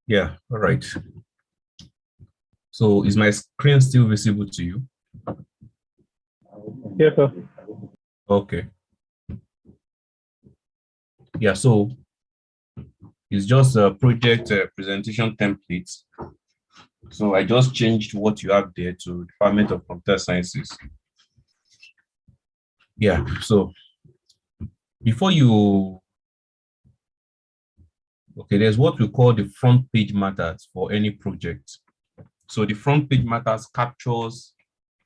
Yeah, all right. So is my screen still visible to you? Yes, sir. Okay. Yeah, so it's just a project presentation template. So I just changed what you have there to Department of Computer Sciences. Yeah, so before you, okay, there's what we call the front page matters for any project. So the front page matters captures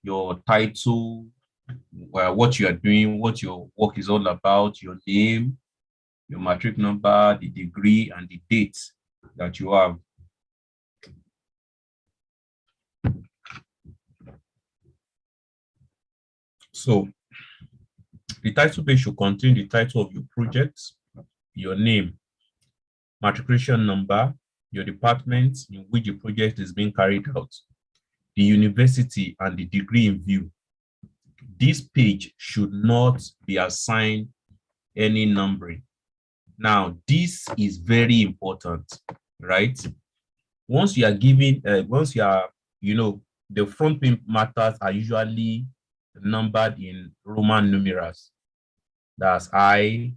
your title, what you are doing, what your work is all about, your name, your matric number, the degree, and the date that you have. So the title page should contain the title of your project, your name, matriculation number, your department in which the project is being carried out, the university, and the degree in view. This page should not be assigned any numbering. Now, this is very important, right? Once you are giving, once you are, the front page matters are usually numbered in Roman numerals. That's I,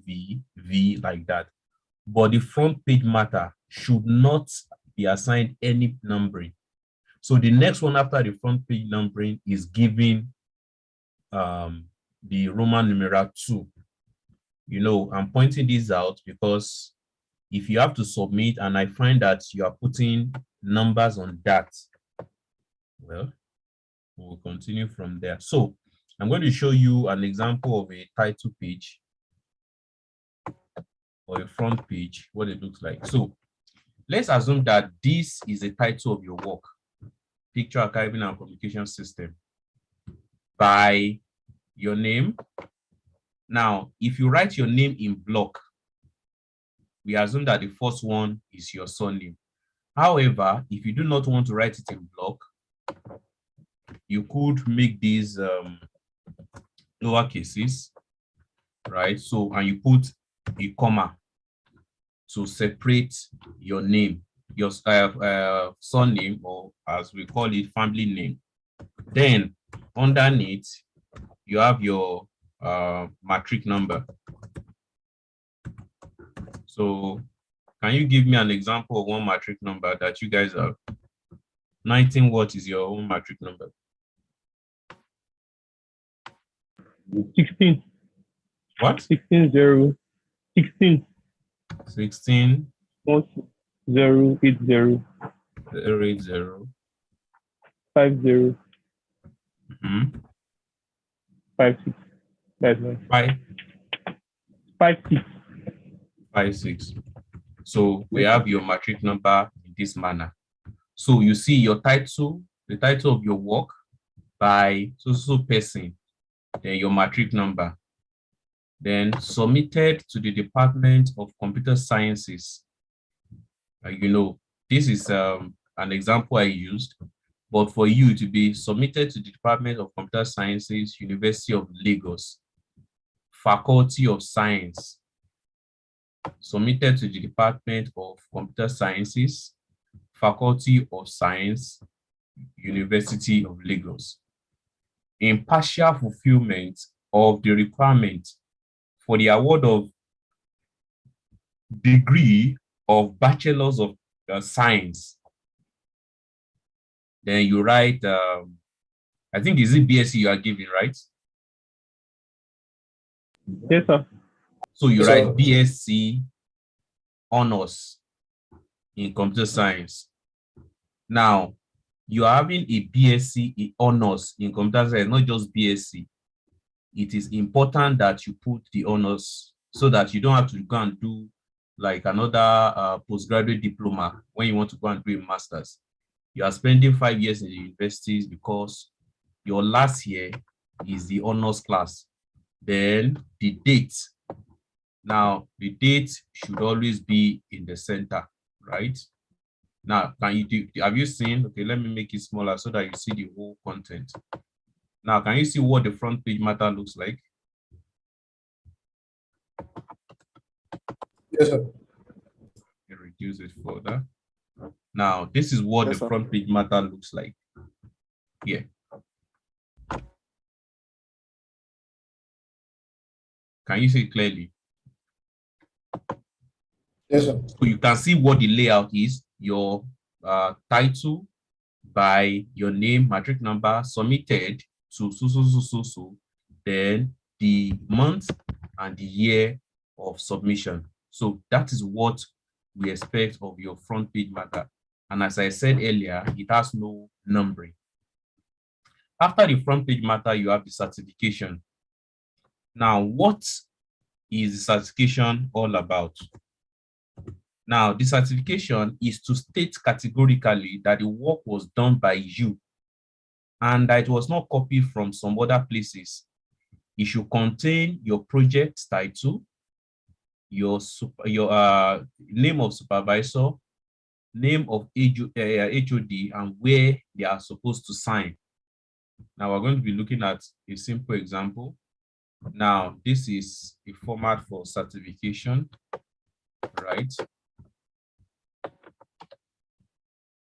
V, V, like that. But the front page matter should not be assigned any numbering. So the next one after the front page numbering is giving the Roman numeral 2. I'm pointing this out because if you have to submit and I find that you are putting numbers on that, well, we'll continue from there. So I'm going to show you an example of a title page or a front page, what it looks like. So let's assume that this is the title of your work, Picture Archiving and Communication System, by your name. Now, if you write your name in block, we assume that the first one is your surname. However, if you do not want to write it in block, you could make these lower cases, right? So, and you put a comma to separate your name, your surname, or as we call it, family name. Then underneath, you have your matric number. So can you give me an example of one matric number that you guys have? 19, what is your own matric number? 16. What? 16 0. 16. 16 0 8 0 080 50 56. That's right. 56. 56. So we have your matric number in this manner. So you see your title, the title of your work by so person, then your matric number, then submitted to the Department of Computer Sciences. This is an example I used, but for you to be submitted to the Department of Computer Sciences, University of Lagos, Faculty of Science, submitted to the Department of Computer Sciences, Faculty of Science, University of Lagos, in partial fulfillment of the requirement for the award of degree of Bachelors of Science. Then you write, I think is it BSc you are giving, right? Yes, sir. So you write BSc honors in computer science. Now, you are having a BSc honors in computer science, not just BSc. It is important that you put the honors so that you don't have to go and do like another postgraduate diploma when you want to go and do a master's. You are spending 5 years in the universities because your last year is the honors class. Then the date. Now, the date should always be in the center, right? Now, have you seen? Okay, let me make it smaller so that you see the whole content. Now, can you see what the front page matter looks like? Yes, sir. Reduce it further. Now, this is what Yes, the sir. front page matter looks like here. Can you see it clearly? Yes, sir. So you can see what the layout is, your title by your name, matric number, submitted to so. Then the month and the year of submission. So that is what we expect of your front page matter. And as I said earlier, it has no numbering. After the front page matter, you have the certification. Now, what is the certification all about? Now, the certification is to state categorically that the work was done by you and that it was not copied from some other places. It should contain your project title, your name of supervisor, name of HOD, and where they are supposed to sign. Now, we're going to be looking at a simple example. Now, this is a format for certification, right?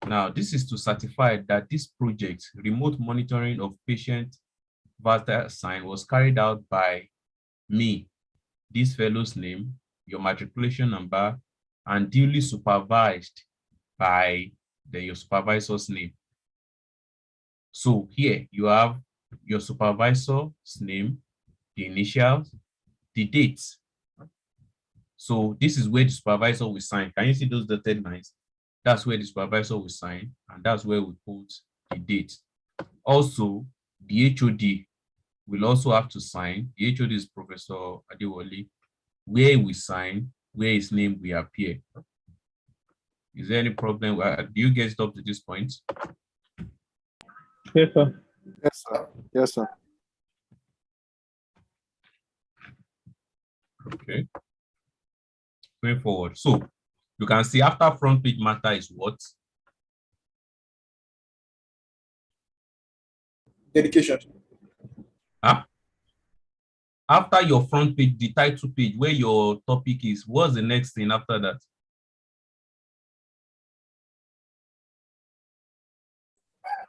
Now, this is to certify that this project, remote monitoring of patient vital sign, was carried out by me, this fellow's name, your matriculation number, and duly supervised by your supervisor's name. So here you have your supervisor's name, the initials, the dates. So this is where the supervisor will sign. Can you see those dotted lines? That's where the supervisor will sign, and that's where we put the date. Also, the HOD will also have to sign. The HOD is Professor Adewale, where we sign, where his name will appear. Is there any problem? Do you get it up to this point? Yes, sir. Yes, sir. Yes, sir. Okay. Going forward. So you can see after front page matter is what? Dedication. Huh? After your front page, the title page, where your topic is, what's the next thing after that?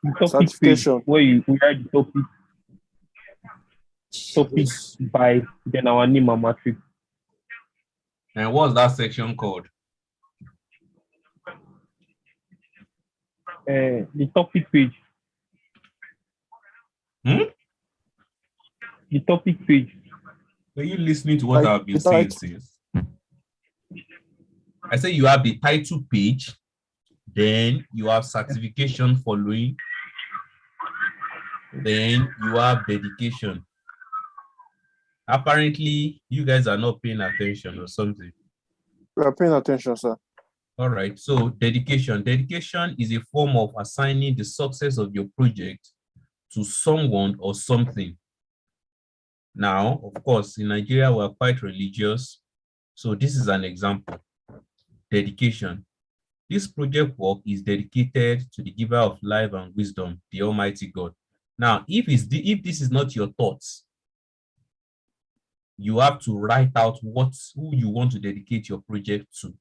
The topic page, where you write the topic by then our name and matrix. And what's that section called? The topic page. The topic page. Are you listening to what I've been saying since? I say you have the title page, then you have certification following, then you have dedication. Apparently, you guys are not paying attention or something. We are paying attention, sir. All right, so dedication. Dedication is a form of assigning the success of your project to someone or something. Now, of course, in Nigeria, we're quite religious. So this is an example. Dedication. This project work is dedicated to the giver of life and wisdom, the Almighty God. Now, if this is not your thoughts, you have to write out who you want to dedicate your project to.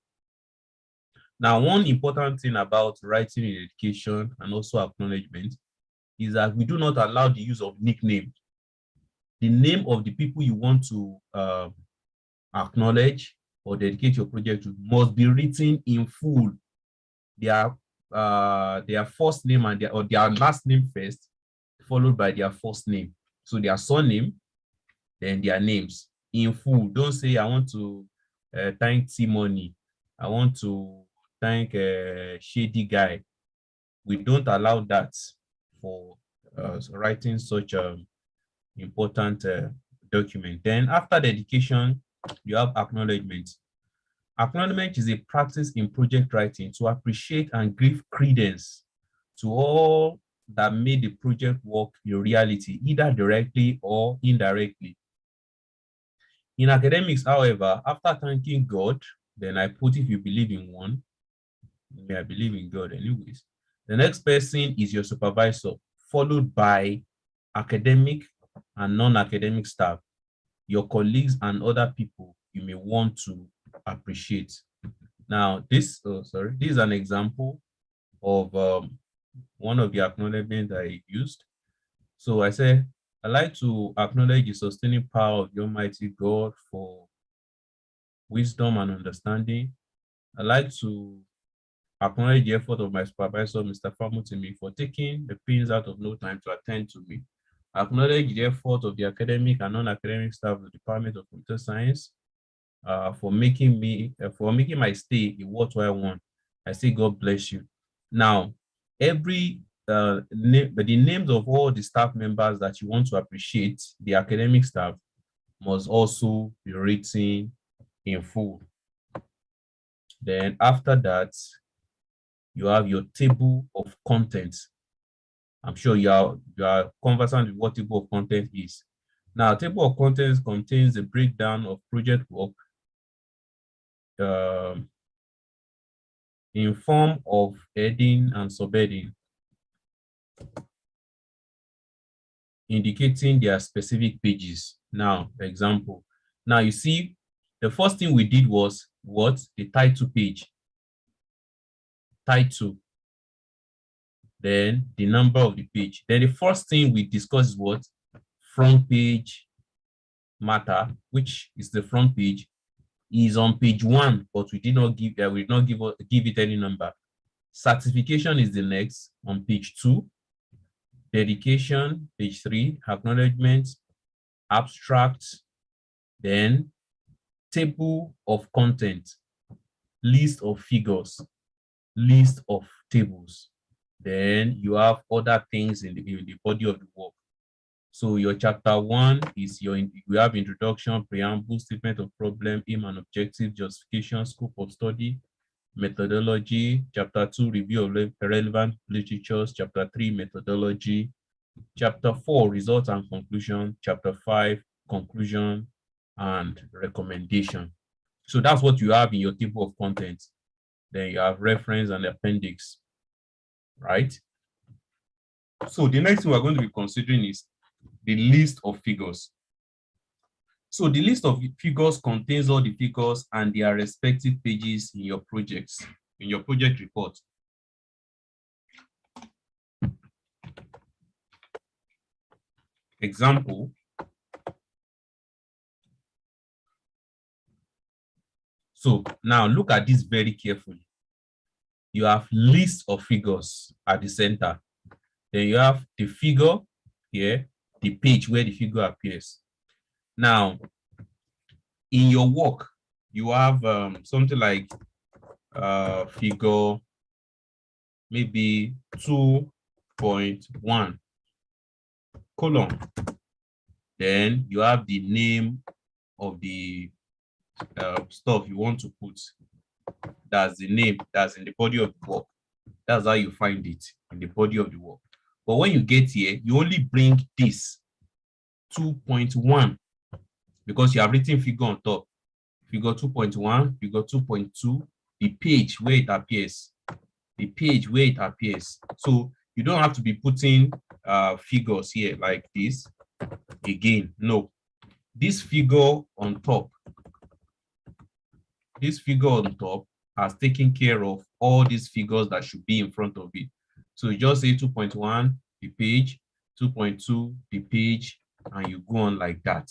Now, one important thing about writing a dedication and also acknowledgement is that we do not allow the use of nickname. The name of the people you want to acknowledge or dedicate your project to must be written in full. Their first name and their last name first, followed by their first name. So their surname, then their names in full. Don't say, I want to thank T-Money. I want to thank Shady Guy. We don't allow that for writing such an important document. Then after dedication, you have acknowledgement. Acknowledgement is a practice in project writing to appreciate and give credence to all that made the project work a reality, either directly or indirectly. In academics, however, after thanking God, then I put if you believe in one, I believe in God anyways. The next person is your supervisor, followed by academic and non-academic staff, your colleagues and other people you may want to appreciate. Now, this is an example of one of the acknowledgements I used. So I say, I'd like to acknowledge the sustaining power of the Almighty God for wisdom and understanding. I'd like to acknowledge the effort of my supervisor, Mr. Famutimi, for taking the pains out of no time to attend to me. Acknowledge the effort of the academic and non-academic staff of the Department of Computer Science for making my stay a worthwhile one. I say God bless you. Now, the names of all the staff members that you want to appreciate, the academic staff, must also be written in full. Then after that, you have your table of contents. I'm sure you are conversant with what table of content is. Now, table of contents contains a breakdown of project work in form of heading and subheading, indicating their specific pages. Now, example. Now, you see, the first thing we did was what? The title page. Title. Then the number of the page. Then the first thing we discussed is what? Front page matter, which is the front page, is on page 1, but we did not give it any number. Certification is the next on page 2. Dedication, page 3. Acknowledgements, abstract, then table of content, list of figures, list of tables. Then you have other things in the body of the work. So your chapter 1 is you have introduction, preamble, statement of problem, aim and objective, justification, scope of study, methodology. Chapter 2, review of relevant literatures. Chapter 3, methodology. Chapter 4, results and conclusion. Chapter 5, conclusion and recommendation. So that's what you have in your table of contents. Then you have reference and appendix, right? So the next thing we're going to be considering is the list of figures. So the list of figures contains all the figures and their respective pages in your projects, in your project report. Example. So now look at this very carefully. You have list of figures at the center. Then you have the figure here, the page where the figure appears. Now, in your work, you have something like figure maybe 2.1 column. Then you have the name of the stuff you want to put. That's the name that's in the body of the work. That's how you find it in the body of the work. But when you get here, you only bring this 2.1 because you have written figure on top. Figure 2.1, figure 2.2, the page where it appears. The page where it appears. So you don't have to be putting figures here like this again. No. This figure on top. This figure on top has taken care of all these figures that should be in front of it. So you just say 2.1, the page, 2.2, the page, and you go on like that.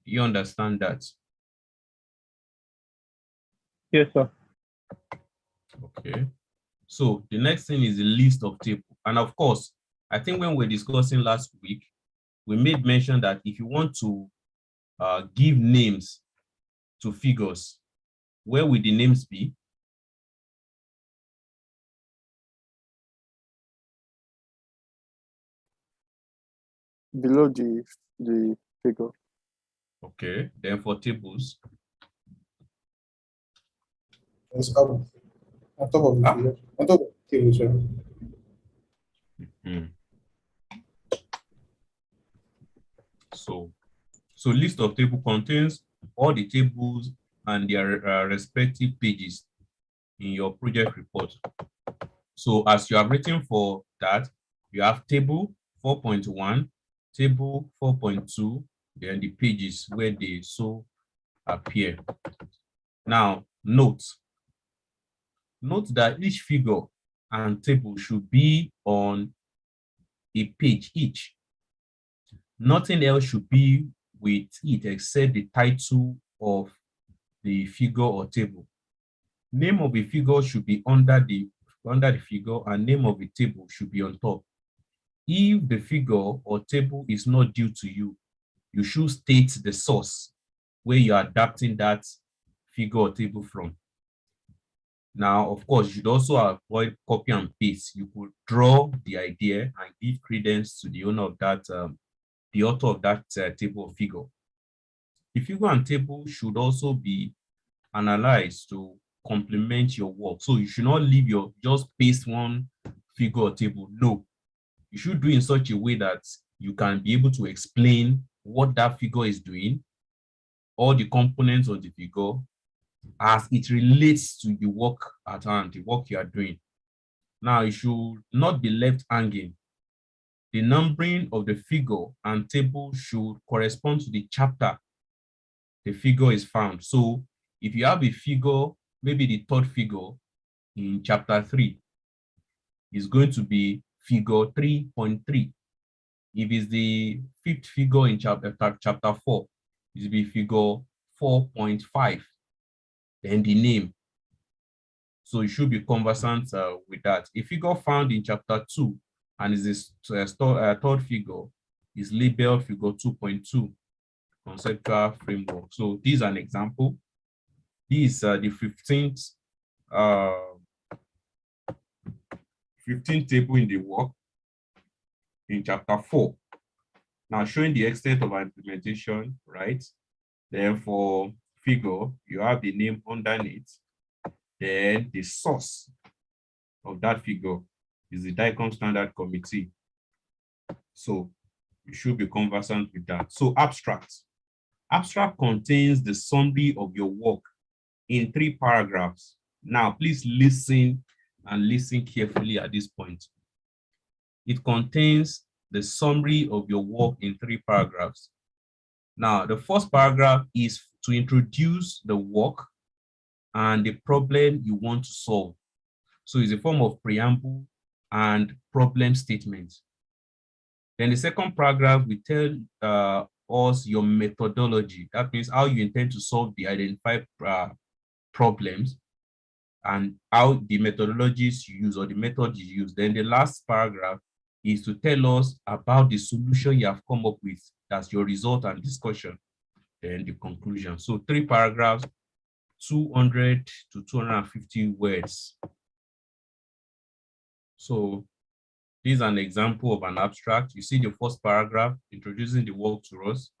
You understand that? Yes, sir. Okay. So the next thing is the list of tables. And of course, I think when we were discussing last week, we made mention that if you want to give names to figures, where will the names be? Below the figure. Okay. Then for tables. It's up on top of the figure. On top of the table, sorry. So list of table contains all the tables and their respective pages in your project report. So as you have written for that, you have table 4.1, table 4.2, then the pages where they so appear. Now, note that each figure and table should be on a page each. Nothing else should be with it except the title of the figure or table. Name of a figure should be under the figure, and name of a table should be on top. If the figure or table is not due to you, you should state the source where you are adapting that figure or table from. Now, of course, you should also avoid copy and paste. You could draw the idea and give credence to the owner of that, the author of that table or figure. The figure and table should also be analyzed to complement your work. So you should not leave just paste one figure or table. No, you should do in such a way that you can be able to explain what that figure is doing, all the components of the figure, as it relates to the work at hand, the work you are doing. Now, it should not be left hanging. The numbering of the figure and table should correspond to the chapter the figure is found. So if you have a figure, maybe the third figure in chapter 3 is going to be figure 3.3. If it's the fifth figure in chapter 4, it will be figure 4.5. Then the name. So you should be conversant with that. A figure found in chapter 2 and is this third figure is labeled figure 2.2 conceptual framework. So this is an example. This is the 15th table in the work in chapter 4. Now showing the extent of our implementation, right? Then for figure, you have the name underneath. Then the source of that figure is the DICOM Standard Committee. So you should be conversant with that. So abstract. Abstract contains the summary of your work in 3 paragraphs. Now, please listen and listen carefully at this point. It contains the summary of your work in 3 paragraphs. Now, the first paragraph is to introduce the work and the problem you want to solve. So it's a form of preamble and problem statement. Then the second paragraph will tell us your methodology. That means how you intend to solve the identified problems and how the methodologies you use or the methods you use. Then the last paragraph is to tell us about the solution you have come up with. That's your result and discussion. Then the conclusion. So 3 paragraphs, 200 to 250 words. So this is an example of an abstract. You see the first paragraph introducing the work to us.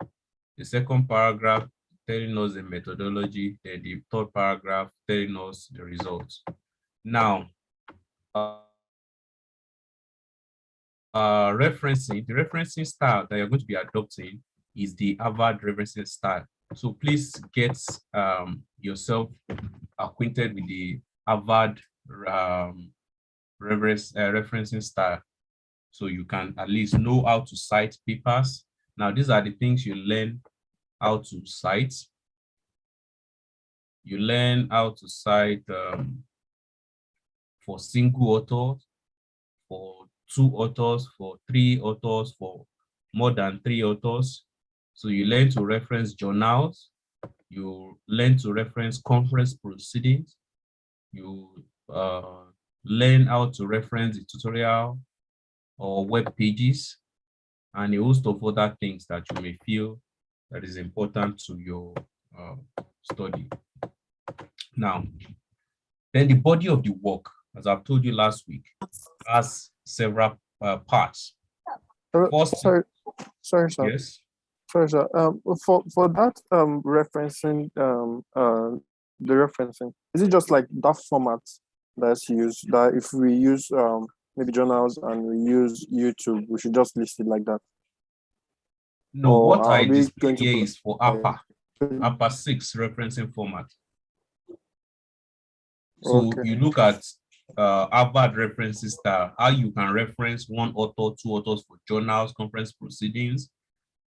The second paragraph telling us the methodology. Then the third paragraph telling us the results. Now, referencing, the referencing style that you're going to be adopting is the Harvard referencing style. So please get yourself acquainted with the Harvard referencing style, so you can at least know how to cite papers. Now, these are the things you learn how to cite. You learn how to cite for single authors, for 2 authors, for 3 authors, for more than 3 authors. So you learn to reference journals. You learn to reference conference proceedings. You learn how to reference the tutorial or web pages and a host of other things that you may feel that is important to your study. Now, then the body of the work, as I've told you last week, has several parts. First, sorry, sir. Yes. Sorry, sir. For that referencing, the referencing, is it just like that format that's used? That if we use maybe journals and we use YouTube, we should just list it like that? No, Or what are I we display going to here put- is for APA 6 referencing format. So Okay. you look at Harvard references style, how you can reference 1 author, 2 authors for journals, conference proceedings.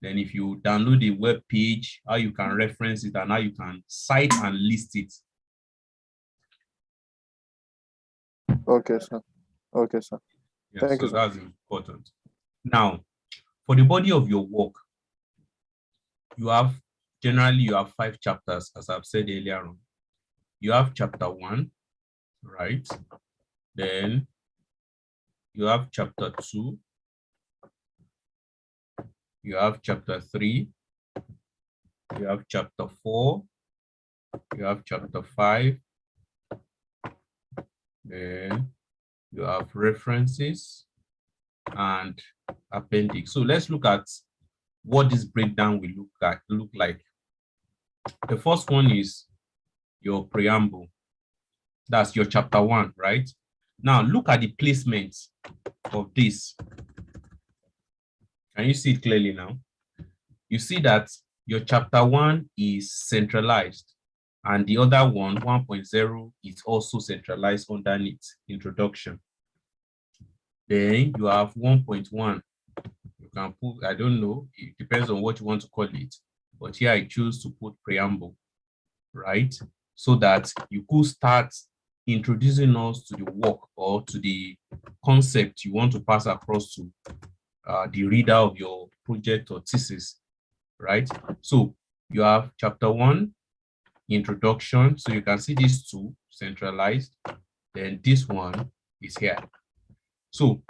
Then if you download a web page, how you can reference it and how you can cite and list it Okay, sir. Okay, sir. Yeah, Thank so you, sir. that's important. Now, for the body of your work, generally you have 5 chapters, as I've said earlier on. You have chapter 1, right? Then you have chapter 2, you have chapter 3, you have chapter 4, you have chapter 5, then you have references and appendix. So let's look at what this breakdown will look like. The first one is your preamble. That's your chapter 1, right? Now look at the placement of this. Can you see it clearly now? You see that your chapter 1 is centralized, and the other one, 1.0, is also centralized underneath, introduction. Then you have 1.1. You can put, I don't know, it depends on what you want to call it. But here I choose to put preamble, right? So that you could start introducing us to the work or to the concept you want to pass across to the reader of your project or thesis, right? So you have chapter 1, introduction. So you can see these two centralized. Then this one is here. So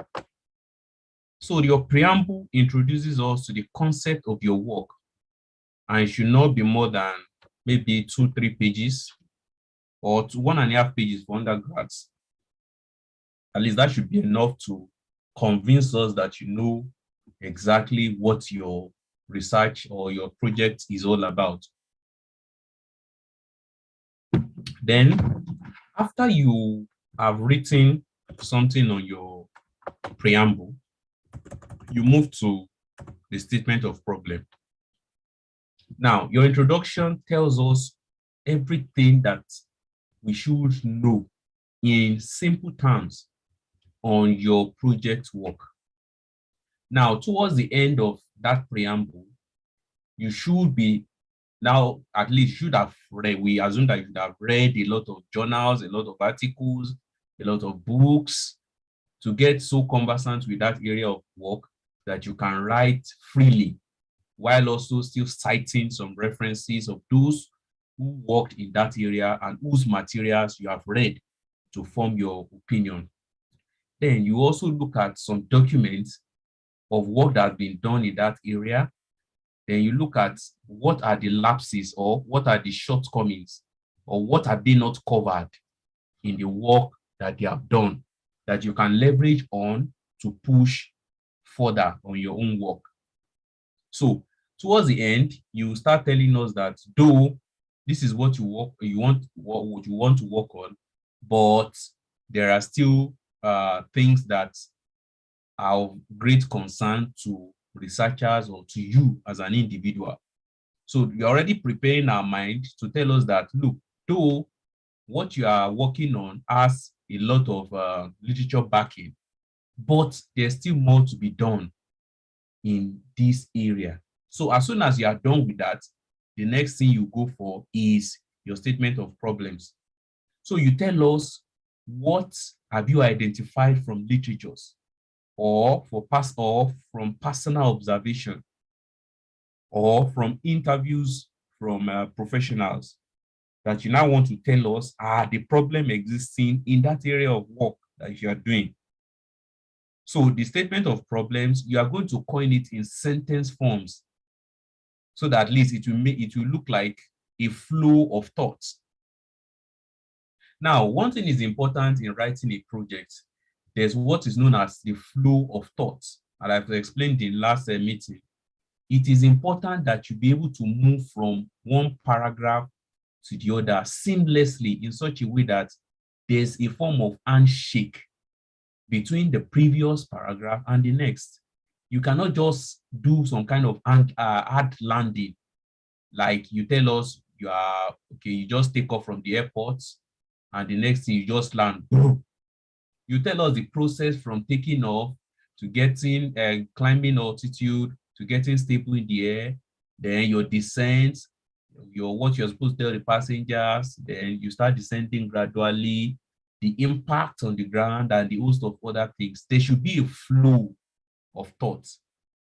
your preamble introduces us to the concept of your work, and it should not be more than maybe 2-3 pages or 1.5 pages for undergrads. At least that should be enough to convince us that you know exactly what your research or your project is all about. Then, after you have written something on your preamble, you move to the statement of problem. Now, your introduction tells us everything that we should know in simple terms on your project work. Now, towards the end of that preamble, you should be now at least should have read, we assume that you should have read a lot of journals, a lot of articles, a lot of books to get so conversant with that area of work that you can write freely, while also still citing some references of those who worked in that area and whose materials you have read to form your opinion. Then you also look at some documents of work that has been done in that area. Then you look at what are the lapses or what are the shortcomings or what have they not covered in the work that they have done that you can leverage on to push further on your own work. So towards the end, you start telling us that though this is what you want to work on, but there are still things that are of great concern to researchers or to you as an individual. So you're already preparing our mind to tell us that, look, though what you are working on has a lot of literature backing, but there's still more to be done in this area. So as soon as you are done with that, the next thing you go for is your statement of problems. So you tell us what have you identified from literatures or from personal observation or from interviews from professionals that you now want to tell us are the problem existing in that area of work that you are doing. So the statement of problems, you are going to coin it in sentence forms so that at least it will look like a flow of thoughts. Now, one thing is important in writing a project. There's what is known as the flow of thoughts. And I've explained in last meeting. It is important that you be able to move from one paragraph to the other seamlessly in such a way that there's a form of handshake between the previous paragraph and the next. You cannot just do some kind of hard landing. Like you tell us you are, okay, you just take off from the airport and the next thing you just land. You tell us the process from taking off to getting climbing altitude to getting stable in the air, then your descent, what you're supposed to tell the passengers, then you start descending gradually, the impact on the ground, and the host of other things. There should be a flow of thoughts.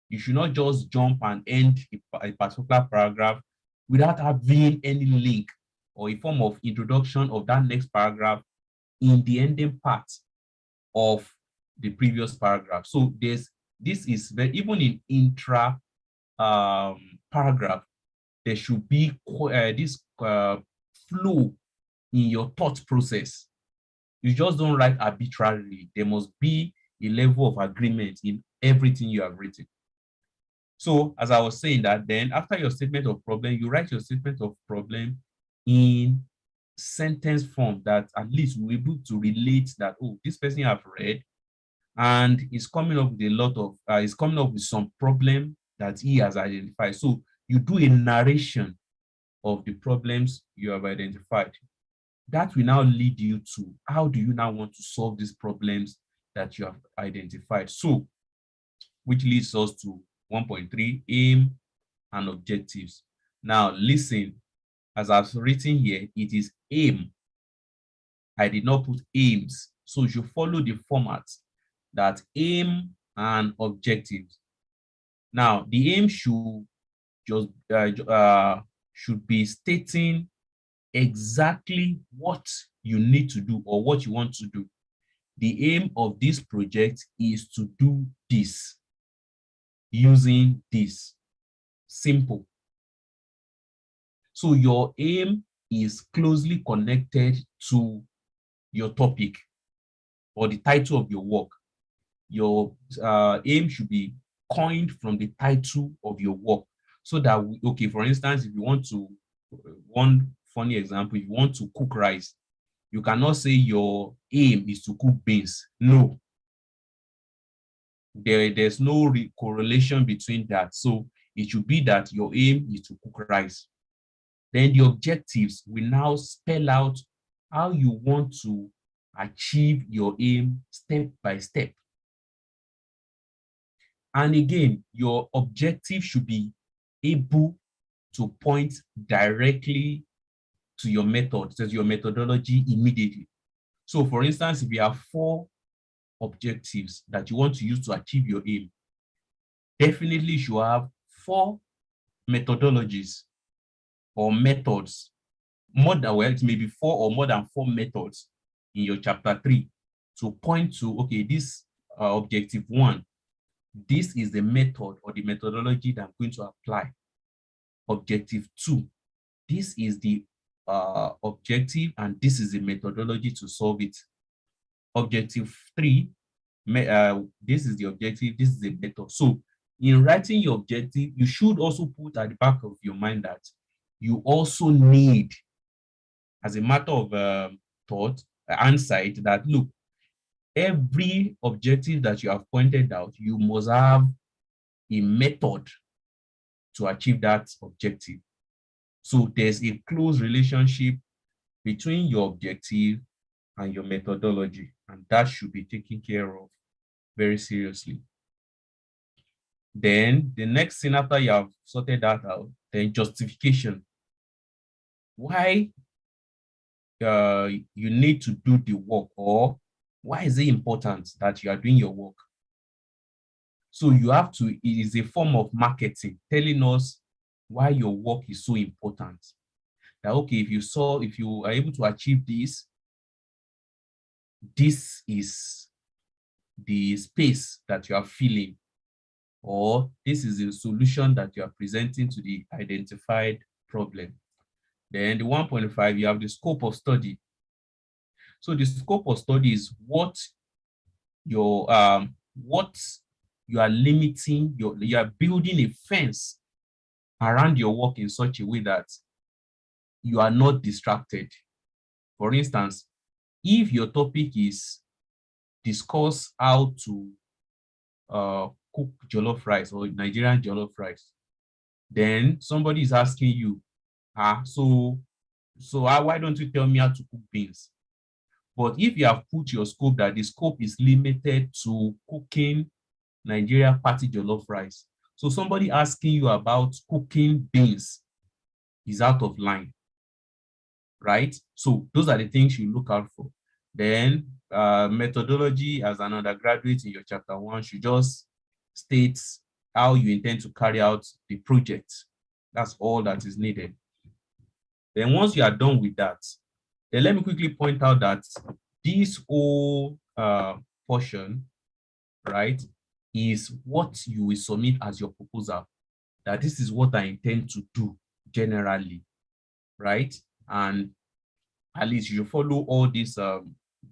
You should not just jump and end a particular paragraph without having any link or a form of introduction of that next paragraph in the ending part of the previous paragraph. So this is very, even in intra paragraph, there should be this flow in your thought process. You just don't write arbitrarily. There must be a level of agreement in everything you have written. So as I was saying that, then after your statement of problem, you write your statement of problem in sentence form that at least we're able to relate that, oh, this person have read and is coming up with a lot of, is coming up with some problem that he has identified. So you do a narration of the problems you have identified. That will now lead you to how do you now want to solve these problems that you have identified. So, which leads us to 1.3, aim and objectives. Now, listen, as I've written here, it is aim. I did not put aims. So you should follow the format that aim and objectives. Now, the aim should just should be stating exactly what you need to do or what you want to do. The aim of this project is to do this using this. Simple. So your aim is closely connected to your topic or the title of your work. Your aim should be coined from the title of your work, so that, okay, for instance, if you want to, one funny example, if you want to cook rice, you cannot say your aim is to cook beans. No. There's no correlation between that. So it should be that your aim is to cook rice. Then the objectives will now spell out how you want to achieve your aim step by step. And again, your objective should be able to point directly to your method, to your methodology immediately. So for instance, if you have 4 objectives that you want to use to achieve your aim, definitely you should have 4 methodologies or methods, more than, well, it may be 4 or more than 4 methods in your chapter 3 to point to, okay, this objective 1, this is the method or the methodology that I'm going to apply. Objective 2, this is the objective and this is the methodology to solve it. Objective 3, this is the objective, this is the method. So in writing your objective, you should also put at the back of your mind that you also need, as a matter of thought, insight, that look, every objective that you have pointed out, you must have a method to achieve that objective. So there's a close relationship between your objective and your methodology, and that should be taken care of very seriously. Then the next thing, after you have sorted that out, then justification. Why you need to do the work, or why is it important that you are doing your work? So you have to, it is a form of marketing, telling us why your work is so important. That, okay, if you are able to achieve this, this is the space that you are filling, or this is the solution that you are presenting to the identified problem. Then the 1.5, you have the scope of study. So the scope of study is what you are limiting, you are building a fence around your work in such a way that you are not distracted. For instance, if your topic is discuss how to cook jollof rice or Nigerian jollof rice, then somebody is asking you, so why don't you tell me how to cook beans? But if you have put your scope that the scope is limited to cooking Nigeria party jollof rice, so somebody asking you about cooking beans is out of line, right? So those are the things you look out for. Then methodology as an undergraduate in your chapter 1 should just state how you intend to carry out the project. That's all that is needed. Then once you are done with that, then let me quickly point out that this whole portion, right, is what you will submit as your proposal. That this is what I intend to do generally, right? And at least you follow all this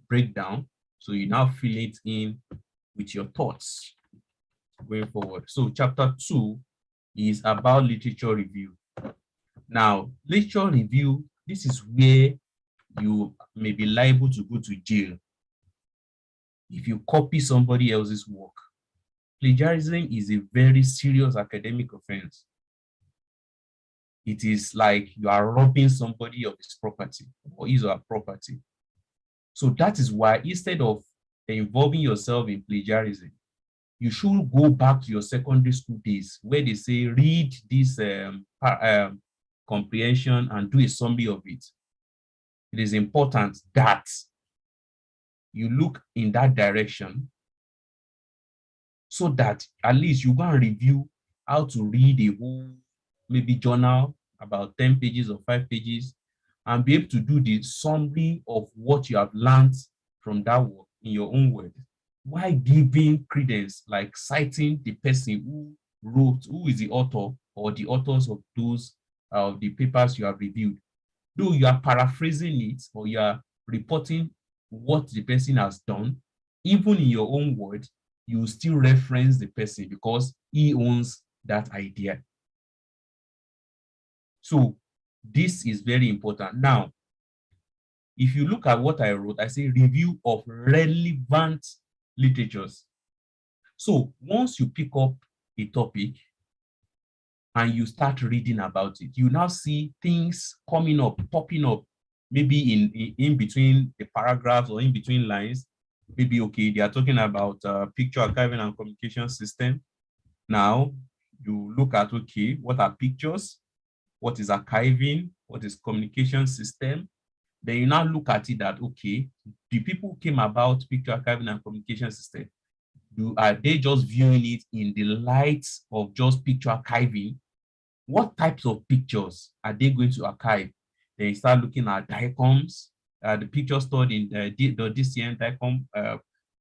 breakdown. So you now fill it in with your thoughts going forward. So chapter 2 is about literature review. Now, literature review, this is where you may be liable to go to jail if you copy somebody else's work. Plagiarism is a very serious academic offense. It is like you are robbing somebody of his property or his or her property. So that is why instead of involving yourself in plagiarism, you should go back to your secondary school days where they say, read this comprehension and do a summary of it. It is important that you look in that direction so that at least you go and review how to read a whole maybe journal about 10 pages or 5 pages and be able to do the summary of what you have learned from that work in your own words, while giving credence, like citing the person who wrote, who is the author or the authors of those the papers you have reviewed. Though you are paraphrasing it or you are reporting what the person has done, even in your own word, you still reference the person because he owns that idea. So this is very important. Now, if you look at what I wrote, I say review of relevant literatures. So once you pick up a topic and you start reading about it, you now see things coming up, popping up, maybe in between the paragraphs or in between lines. Maybe, okay, they are talking about picture archiving and communication system. Now you look at, okay, what are pictures? What is archiving? What is communication system? Then you now look at it that, okay, the people who came about picture archiving and communication system, are they just viewing it in the light of just picture archiving? What types of pictures are they going to archive? Then you start looking at DICOMs, the picture stored in the DCM DICOM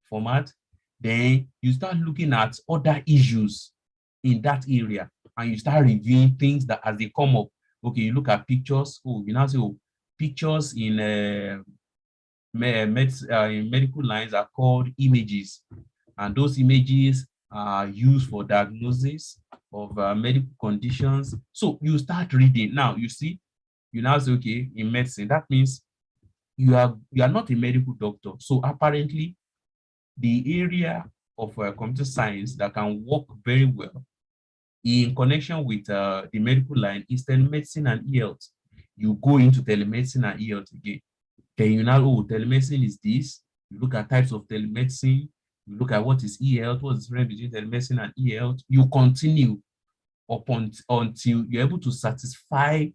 format. Then you start looking at other issues in that area and you start reviewing things that as they come up. Okay, you look at pictures. Oh, you now say, oh, pictures in medical lines are called images. And those images are used for diagnosis of medical conditions. So you start reading. Now, you see, you now say, okay, in medicine, that means you are not a medical doctor. So apparently, the area of computer science that can work very well in connection with the medical line is telemedicine and e-health. You go into telemedicine and e-health again. Then you now, oh, telemedicine is this. You look at types of telemedicine. You look at what is e-health, what is the difference between telemedicine and e-health. You continue until you're able to satisfy,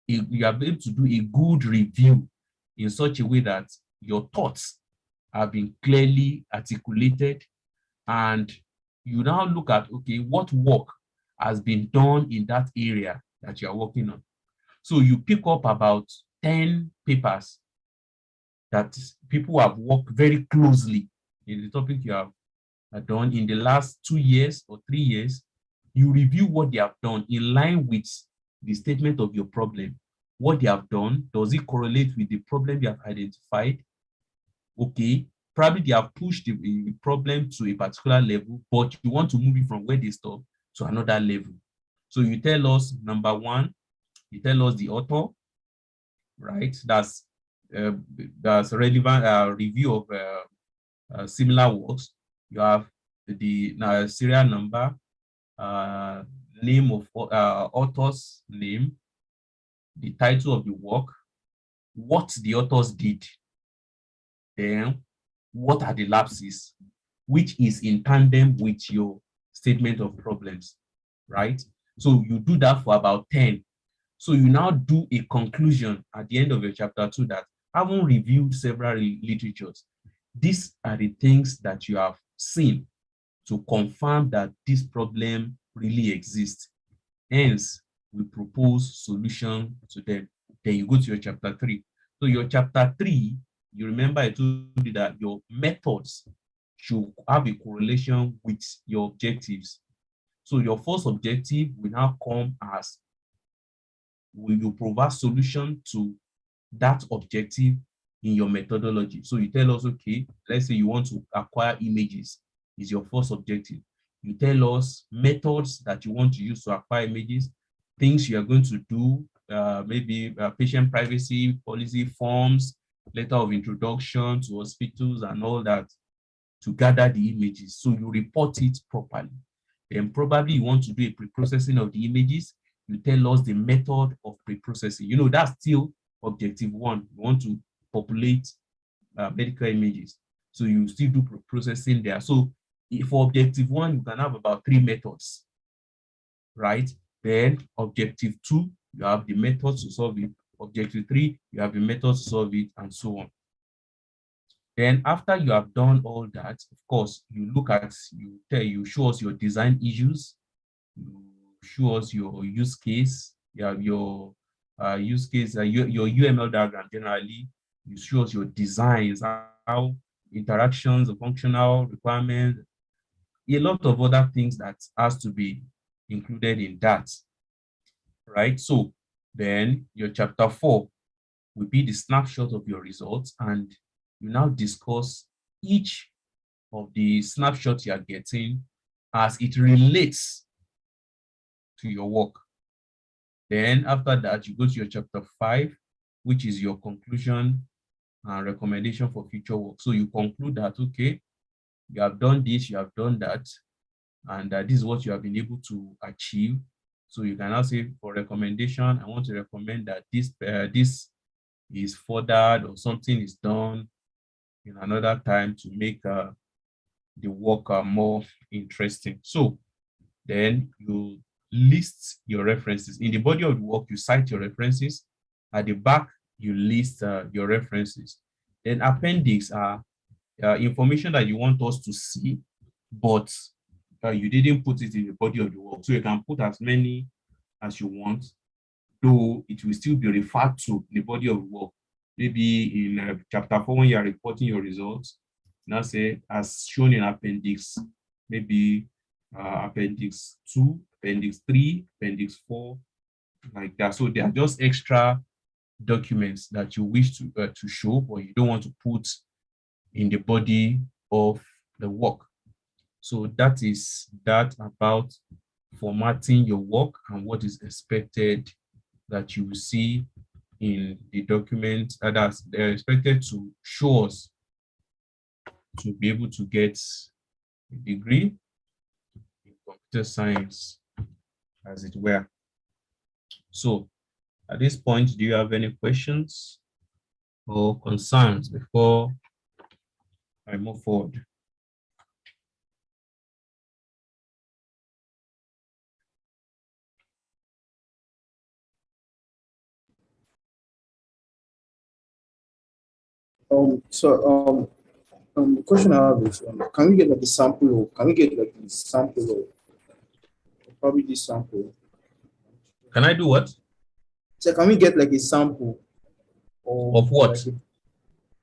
you are able to do a good review in such a way that your thoughts have been clearly articulated, and you now look at, okay, what work has been done in that area that you are working on. So you pick up about 10 papers that people have worked very closely in the topic you have done in the last 2 years or 3 years. You review what they have done in line with the statement of your problem. What they have done, does it correlate with the problem you have identified? Okay, probably they have pushed the problem to a particular level, but you want to move it from where they stop to another level. So you tell us, number one, you tell us the author, right? That's relevant review of similar works. You have the serial number, name of author's name, the title of the work, what the authors did, then what are the lapses, which is in tandem with your statement of problems, right? So you do that for about 10. So you now do a conclusion at the end of your chapter 2 that haven't reviewed several literatures. These are the things that you have seen to confirm that this problem really exists. Hence, we propose solution to them. Then you go to your chapter 3. So your chapter 3, you remember I told you that your methods should have a correlation with your objectives. So your first objective will now come as, will you provide solution to that objective in your methodology. So you tell us, okay, let's say you want to acquire images is your first objective. You tell us methods that you want to use to acquire images, things you are going to do, maybe patient privacy policy forms, letter of introduction to hospitals and all that to gather the images. So you report it properly. Then probably you want to do a pre-processing of the images. You tell us the method of pre-processing. You know, that's still objective 1. You want to populate medical images. So you still do processing there. So for objective 1, you can have about 3 methods, right? Then objective 2, you have the methods to solve it. Objective 3, you have the methods to solve it, and so on. Then after you have done all that, of course, you look at, you show us your design issues, you show us your use case, you have your use case, your UML diagram generally, you show us your designs, how interactions, the functional requirements, a lot of other things that has to be included in that, right? So then your chapter 4 will be the snapshot of your results, and you now discuss each of the snapshots you are getting as it relates to your work. Then after that, you go to your chapter 5, which is your conclusion and recommendation for future work. So you conclude that, okay, you have done this, you have done that, and this is what you have been able to achieve. So you can now say for recommendation, I want to recommend that this is furthered or something is done in another time to make the work more interesting. So then you list your references. In the body of the work, you cite your references. At the back, you list your references. Then appendix are information that you want us to see, but you didn't put it in the body of the work. So you can put as many as you want, though it will still be referred to in the body of the work. Maybe in chapter 4, when you are reporting your results, now say as shown in appendix, maybe appendix 2, appendix 3, appendix 4, like that. So they are just extra documents that you wish to show, but you don't want to put in the body of the work. So that is that about formatting your work and what is expected that you will see in the document that they're expected to show us to be able to get a degree in computer science, as it were. So at this point, do you have any questions or concerns before I move forward? The question I have is, can we get like a sample of, can we get like a sample of, probably this sample? Can I do what? So can we get like a sample Of what? Like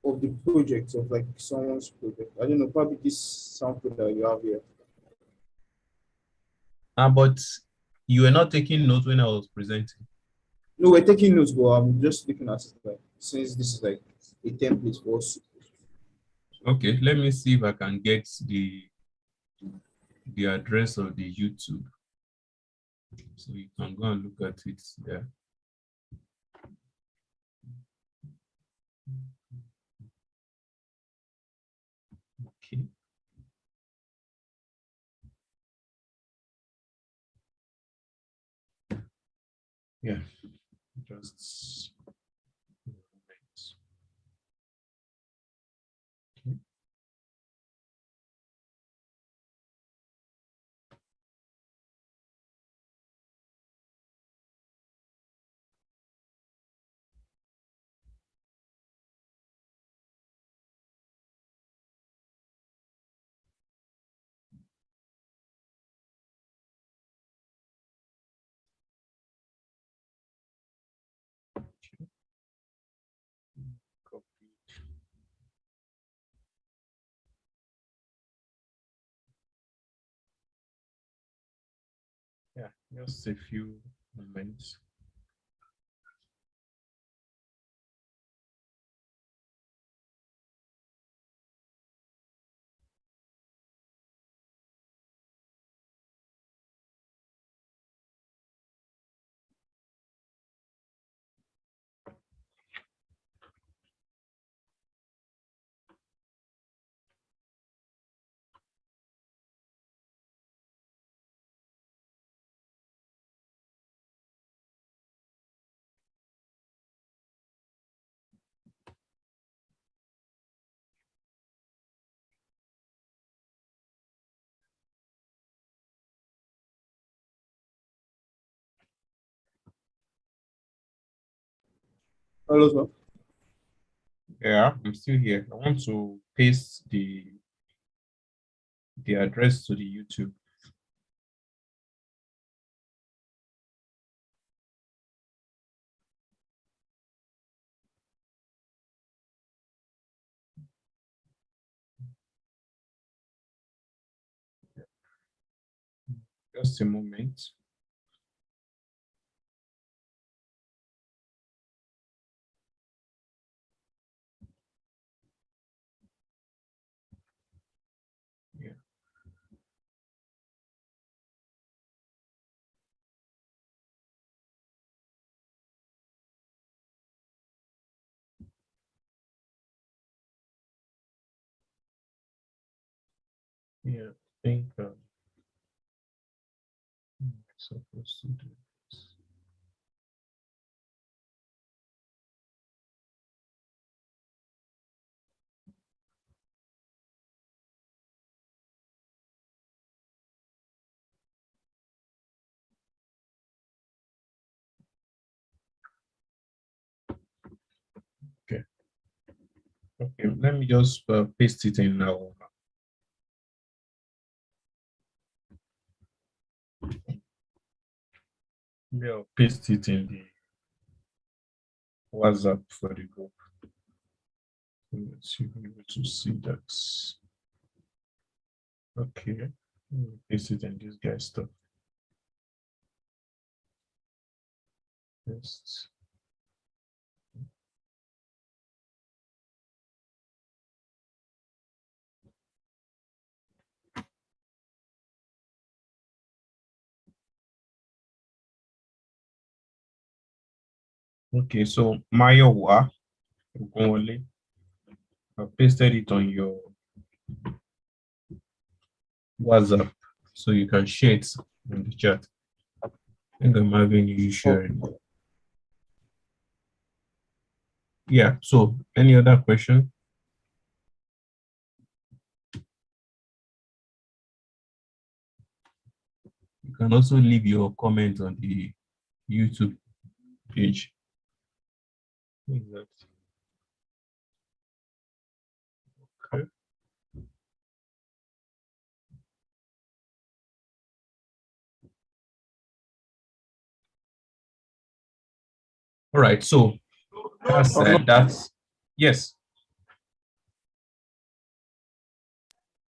of the project, of like someone's project? I don't know, probably this sample that you have here. But you were not taking notes when I was presenting. No, we're taking notes, but I'm just looking at it like, since this is like a template for us. Okay, let me see if I can get the address of the YouTube. So you can go and look at it there. Okay. Yeah, just Yeah, just a few moments. Hello, sir. Yeah, I'm still here. I want to paste the address to the YouTube. Just a moment. Yeah. Yeah, I think I'm supposed to do this. Okay. Okay, let me just paste it in now. Maybe I'll paste it in the WhatsApp for the group. Let's see if we're able to see that. Okay. Paste it in this guy's stuff. Paste. Okay, so Mayowa Ogunwole, I pasted it on your WhatsApp so you can share it in the chat. I think I'm having you sharing. Yeah, so any other question? You can also leave your comment on the YouTube page. Exactly. Okay. All right, so that's yes.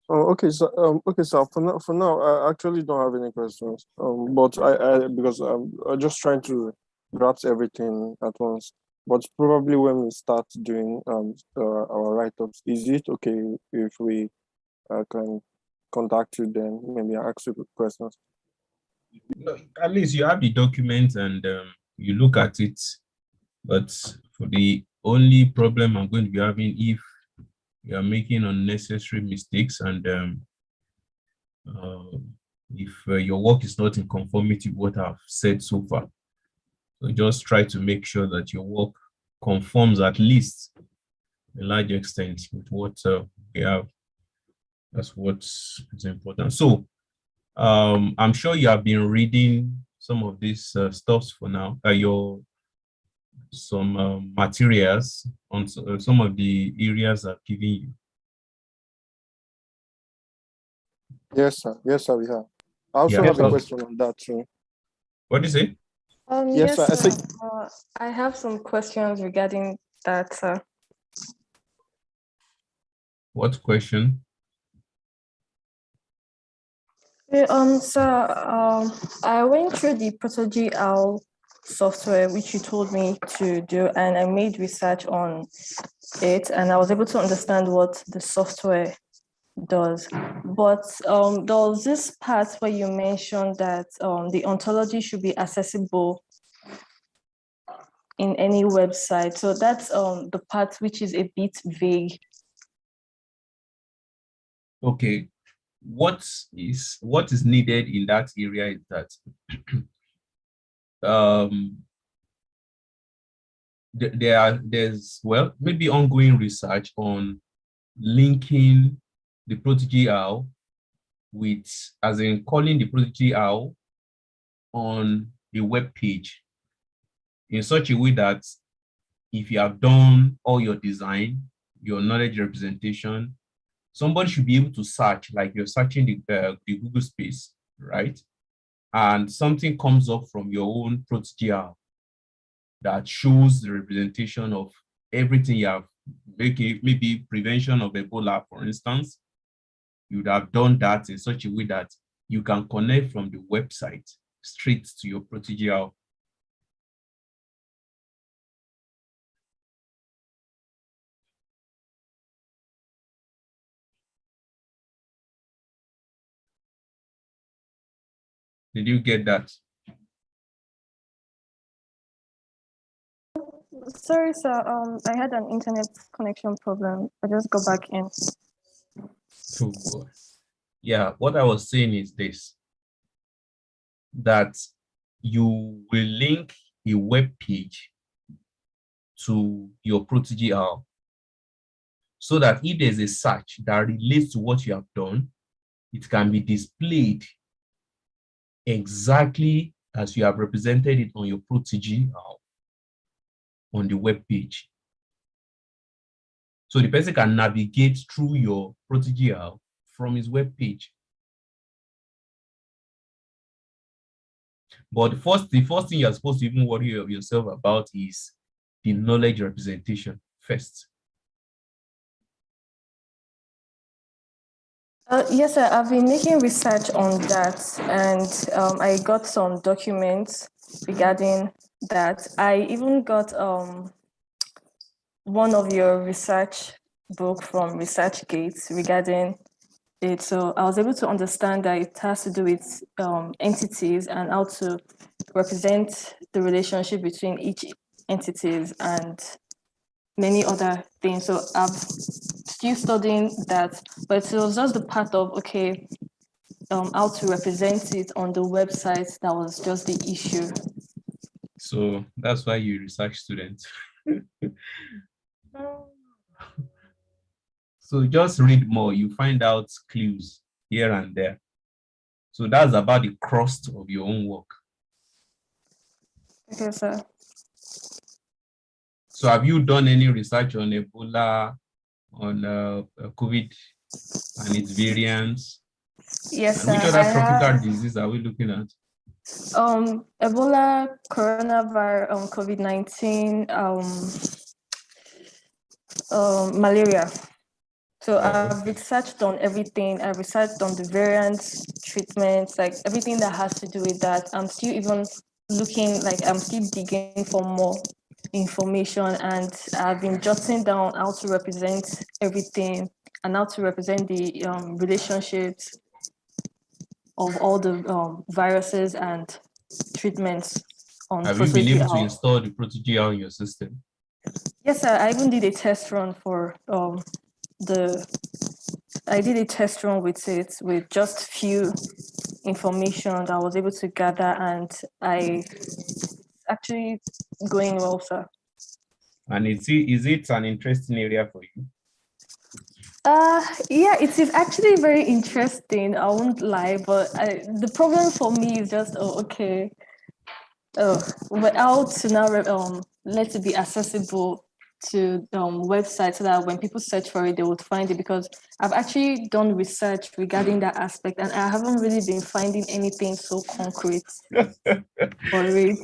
Oh, okay. So for now, I actually don't have any questions. But I because I'm just trying to grasp everything at once. But probably when we start doing our write-ups, is it okay if we can contact you then? Maybe ask you questions. No, at least you have the document and you look at it. But for the only problem I'm going to be having if you are making unnecessary mistakes and if your work is not in conformity with what I've said so far. So just try to make sure that your work conforms at least a large extent with what we have. That's what's important. So I'm sure you have been reading some of these stuffs for now. Some materials on some of the areas I've given you. Yes, sir. Yes, sir. We have. I also Yeah, have so a question on that too. what do you say? Yes, Yes, sir. sir. I have some questions regarding that, sir. What question? Okay, I went through the ProtoGL software, which you told me to do, and I made research on it, and I was able to understand what the software does. But there was this part where you mentioned that the ontology should be accessible in any website. So that's the part which is a bit vague. Okay, what is needed in that area is that there's maybe ongoing research on linking the ProtoGL with, as in calling the ProtoGL on a web page in such a way that if you have done all your design, your knowledge representation, somebody should be able to search, like you're searching the Google space, right? And something comes up from your own ProtoGL that shows the representation of everything you have, maybe prevention of Ebola, for instance. You would have done that in such a way that you can connect from the website straight to your ProtoGL. Did you get that? Sorry, sir. I had an internet connection problem. I just got back in. Oh boy. Yeah, what I was saying is this, that you will link a web page to your ProtoGL so that if there's a search that relates to what you have done, it can be displayed exactly as you have represented it on your ProtoGL on the web page. So the person can navigate through your ProtoGL from his web page. But the first thing you're supposed to even worry yourself about is the knowledge representation first. Yes, sir. I've been making research on that, and I got some documents regarding that. I even got one of your research book from ResearchGate regarding it. So I was able to understand that it has to do with entities and how to represent the relationship between each entities and many other things. So I'm still studying that, but it was just the part of, okay, how to represent it on the website that was just the issue. So that's why you're a research student. So just read more, you find out clues here and there. So that's about the crust of your own work. Okay, sir. So have you done any research on Ebola, on COVID and its variants? Yes, and sir. which other tropical disease are we looking at? Ebola, coronavirus, COVID-19, malaria. So I've researched on everything. I've researched on the variants, treatments, like everything that has to do with that. I'm still even looking, like I'm still digging for more information, and I've been jotting down how to represent everything and how to represent the relationships of all the viruses and treatments on Have you been able to ProtoGL. install the ProtoGL in your system? Yes, sir. I even did a test run for I did a test run with it with just few information that I was able to gather, and I actually going well, sir. And is it an interesting area for you? Yeah, it is actually very interesting. I won't lie, but the problem for me is just but how to now let it be accessible to websites so that when people search for it, they would find it, because I've actually done research regarding that aspect and I haven't really been finding anything so concrete for it.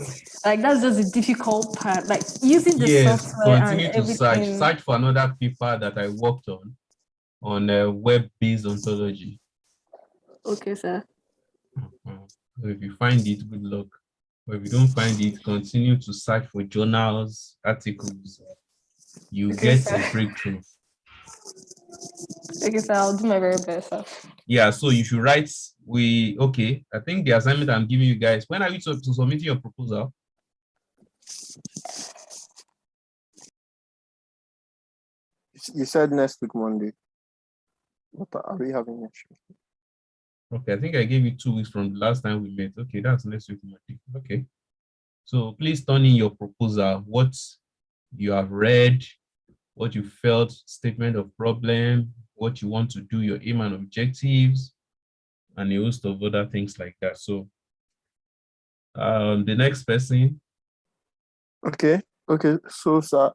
Like that's just the difficult part, like using the software and continue to everything. search for another paper that I worked on web-based ontology. Okay, sir. So if you find it, good luck. But if you don't find it, continue to search for journals, articles. You Okay, get a sir. breakthrough. Okay, sir. I'll do my very best, sir. Yeah, so you should write. Okay. I think the assignment I'm giving you guys. When are you to submit your proposal? You said next week Monday. What are we having next week? Okay, I think I gave you 2 weeks from the last time we met. Okay, that's next week Monday. Okay. So please turn in your proposal, what you have read, what you felt, statement of problem, what you want to do, your aim and objectives, and a host of other things like that. So the next person. Okay. So, sir,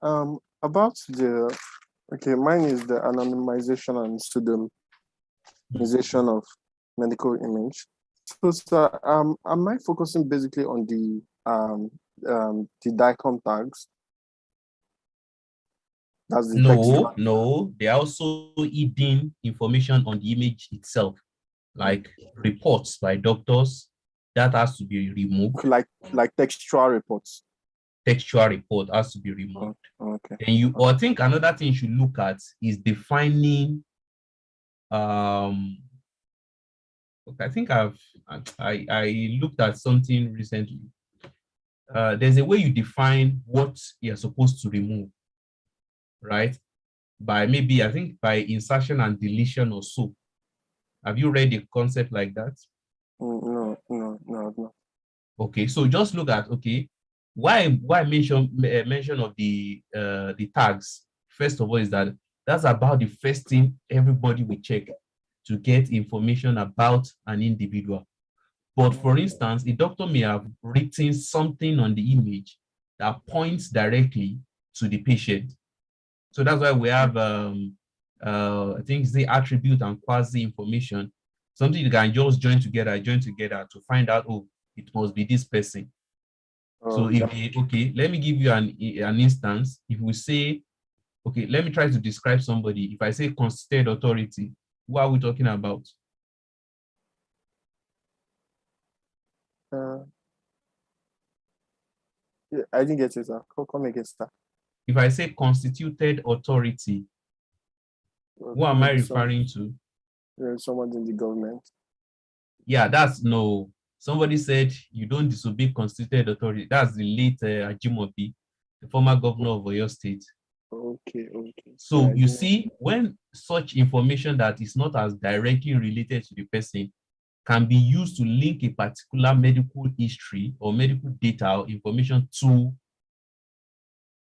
about mine is the anonymization and pseudonymization of medical image. So, sir, am I focusing basically on the DICOM tags? That's the No, text. they are also hidden information on the image itself, like reports by doctors that has to be removed. Like textual reports. Textual report has to be removed. Okay. And I think another thing you should look at is defining. I think I looked at something recently. There's a way you define what you're supposed to remove, right? By maybe, I think by insertion and deletion or so. Have you read a concept like that? No. Okay, so just look at, okay, why mention of the tags? First of all, is that's about the first thing everybody will check to get information about an individual. But for instance, a doctor may have written something on the image that points directly to the patient. So that's why we have, I think it's the attribute and quasi information, something you can just join together to find out, oh, it must be this person. So okay, let me give you an instance. If we say, okay, let me try to describe somebody. If I say constituted authority, who are we talking about? I didn't get it, sir. Come again, sir. If I say constituted authority, who am I referring to? Someone in the government. Yeah, no. Somebody said you don't disobey constituted authority. That's the late Ajimobi, the former governor of Oyo State. Okay. So you see, when such information that is not as directly related to the person can be used to link a particular medical history or medical data or information to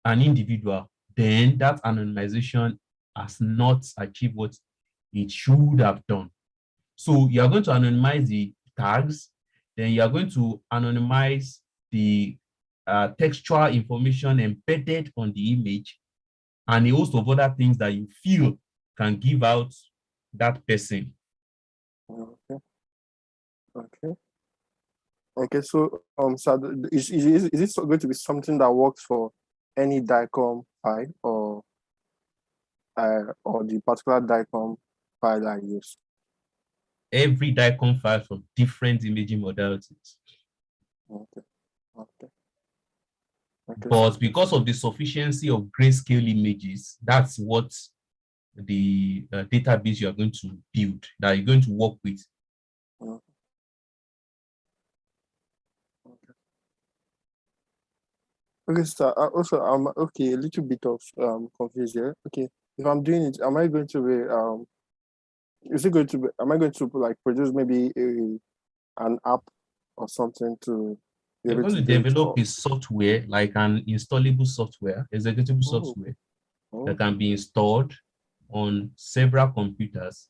an individual, then that anonymization has not achieved what it should have done. So you are going to anonymize the tags, then you are going to anonymize the textual information embedded on the image, and a host of other things that you feel can give out that person. Okay. So so is this going to be something that works for any DICOM file or the particular DICOM file I use? Every DICOM file from different imaging modalities. Okay. But because of the sufficiency of grayscale images, that's what the database you are going to build, that you're going to work with. Okay, so also I'm a little bit of confused here. Okay, if I'm doing it, am I going to like produce maybe an app or something to be You're able going to to develop a software, like an installable software, executable software that can be installed on several computers.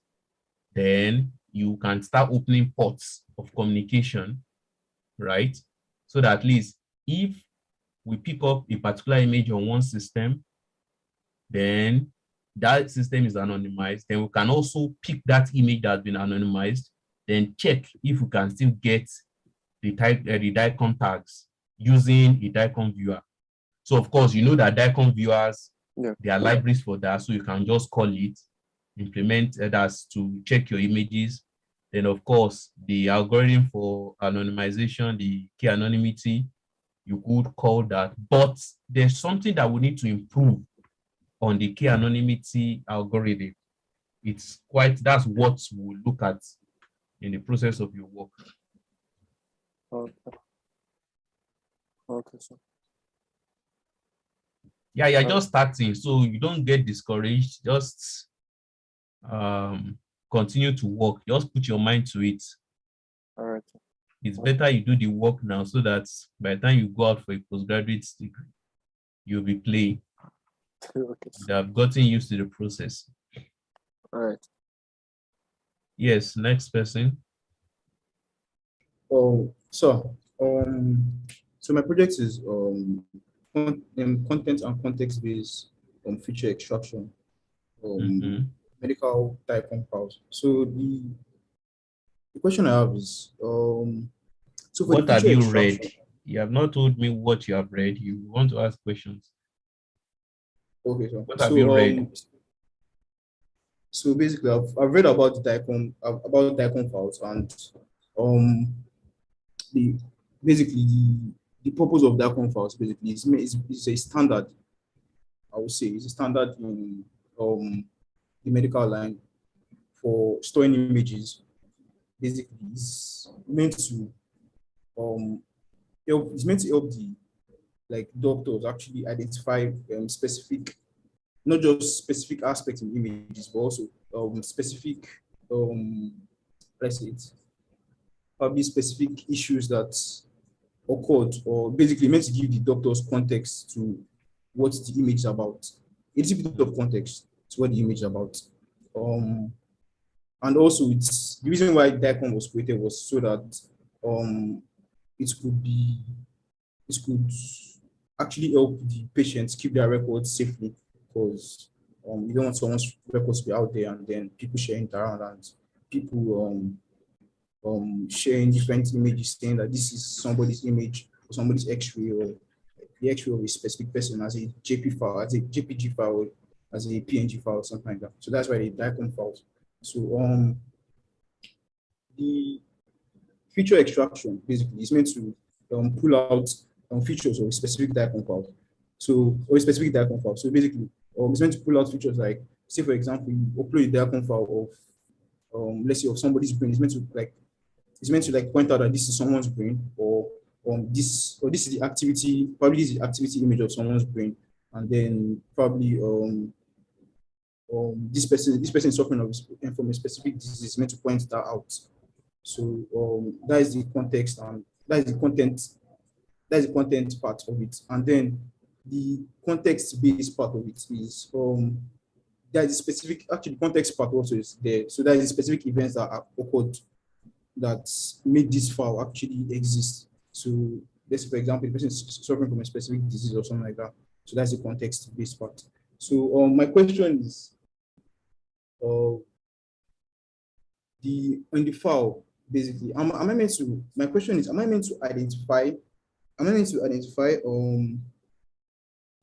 Then you can start opening ports of communication, right? So that at least if we pick up a particular image on one system, then that system is anonymized. Then we can also pick that image that's been anonymized, then check if we can still get the DICOM tags using a DICOM viewer. So of course, you know that DICOM viewers, there are libraries for that. So you can just call it, implement that to check your images, Then, of course, the algorithm for anonymization, the key anonymity, you could call that. But there's something that we need to improve on the key anonymity algorithm. That's what we'll look at in the process of your work. Okay. Okay, so Yeah, you're just starting, so you don't get discouraged. Just continue to work. Just put your mind to it. all right. It's better you do the work now so that by the time you go out for a postgraduate degree, you'll be playing. Okay. They have gotten used to the process. All right. Yes, next person. So my project is content and context-based feature extraction, medical type compounds. So the question I have is so for What the have feature you extraction, read? You have not told me what you have read. You want to ask questions. okay, What have you read? So basically, I've read about the DICOM files, and the basically the purpose of DICOM files basically is a standard. I would say it's a standard in the medical line for storing images. Basically, it's meant to help the doctors actually identify specific, not just specific aspects in images, but also specific, let's say it, probably specific issues that occurred, or basically meant to give the doctors context to what the image is about. A little bit of context to what the image is about. And also, it's the reason why DICOM was created was so that it could actually help the patients keep their records safely, because you don't want someone's records to be out there and then people sharing it around, and people sharing different images saying that this is somebody's image or somebody's x-ray, or the x-ray of a specific person as a JP file, as a JPG file, as a PNG file, or something like that. So that's why they DICOM files. So the feature extraction basically is meant to pull out features of a specific DICOM file. So, or a specific DICOM file. So basically, it's meant to pull out features like, say for example, you upload a DICOM file of let's say of somebody's brain. It's meant to point out that this is someone's brain, or this is the activity, probably this is the activity image of someone's brain, and then probably this person is suffering from a specific disease, is meant to point that out. So that is the context, and that is the content part of it. And then the context-based part of it is there is specific, actually context part also is there. So there is specific events that are occurred that made this file actually exist. So let's say, for example, the person is suffering from a specific disease or something like that. So that's the context-based part. So my question is, in the file, basically, am I meant to identify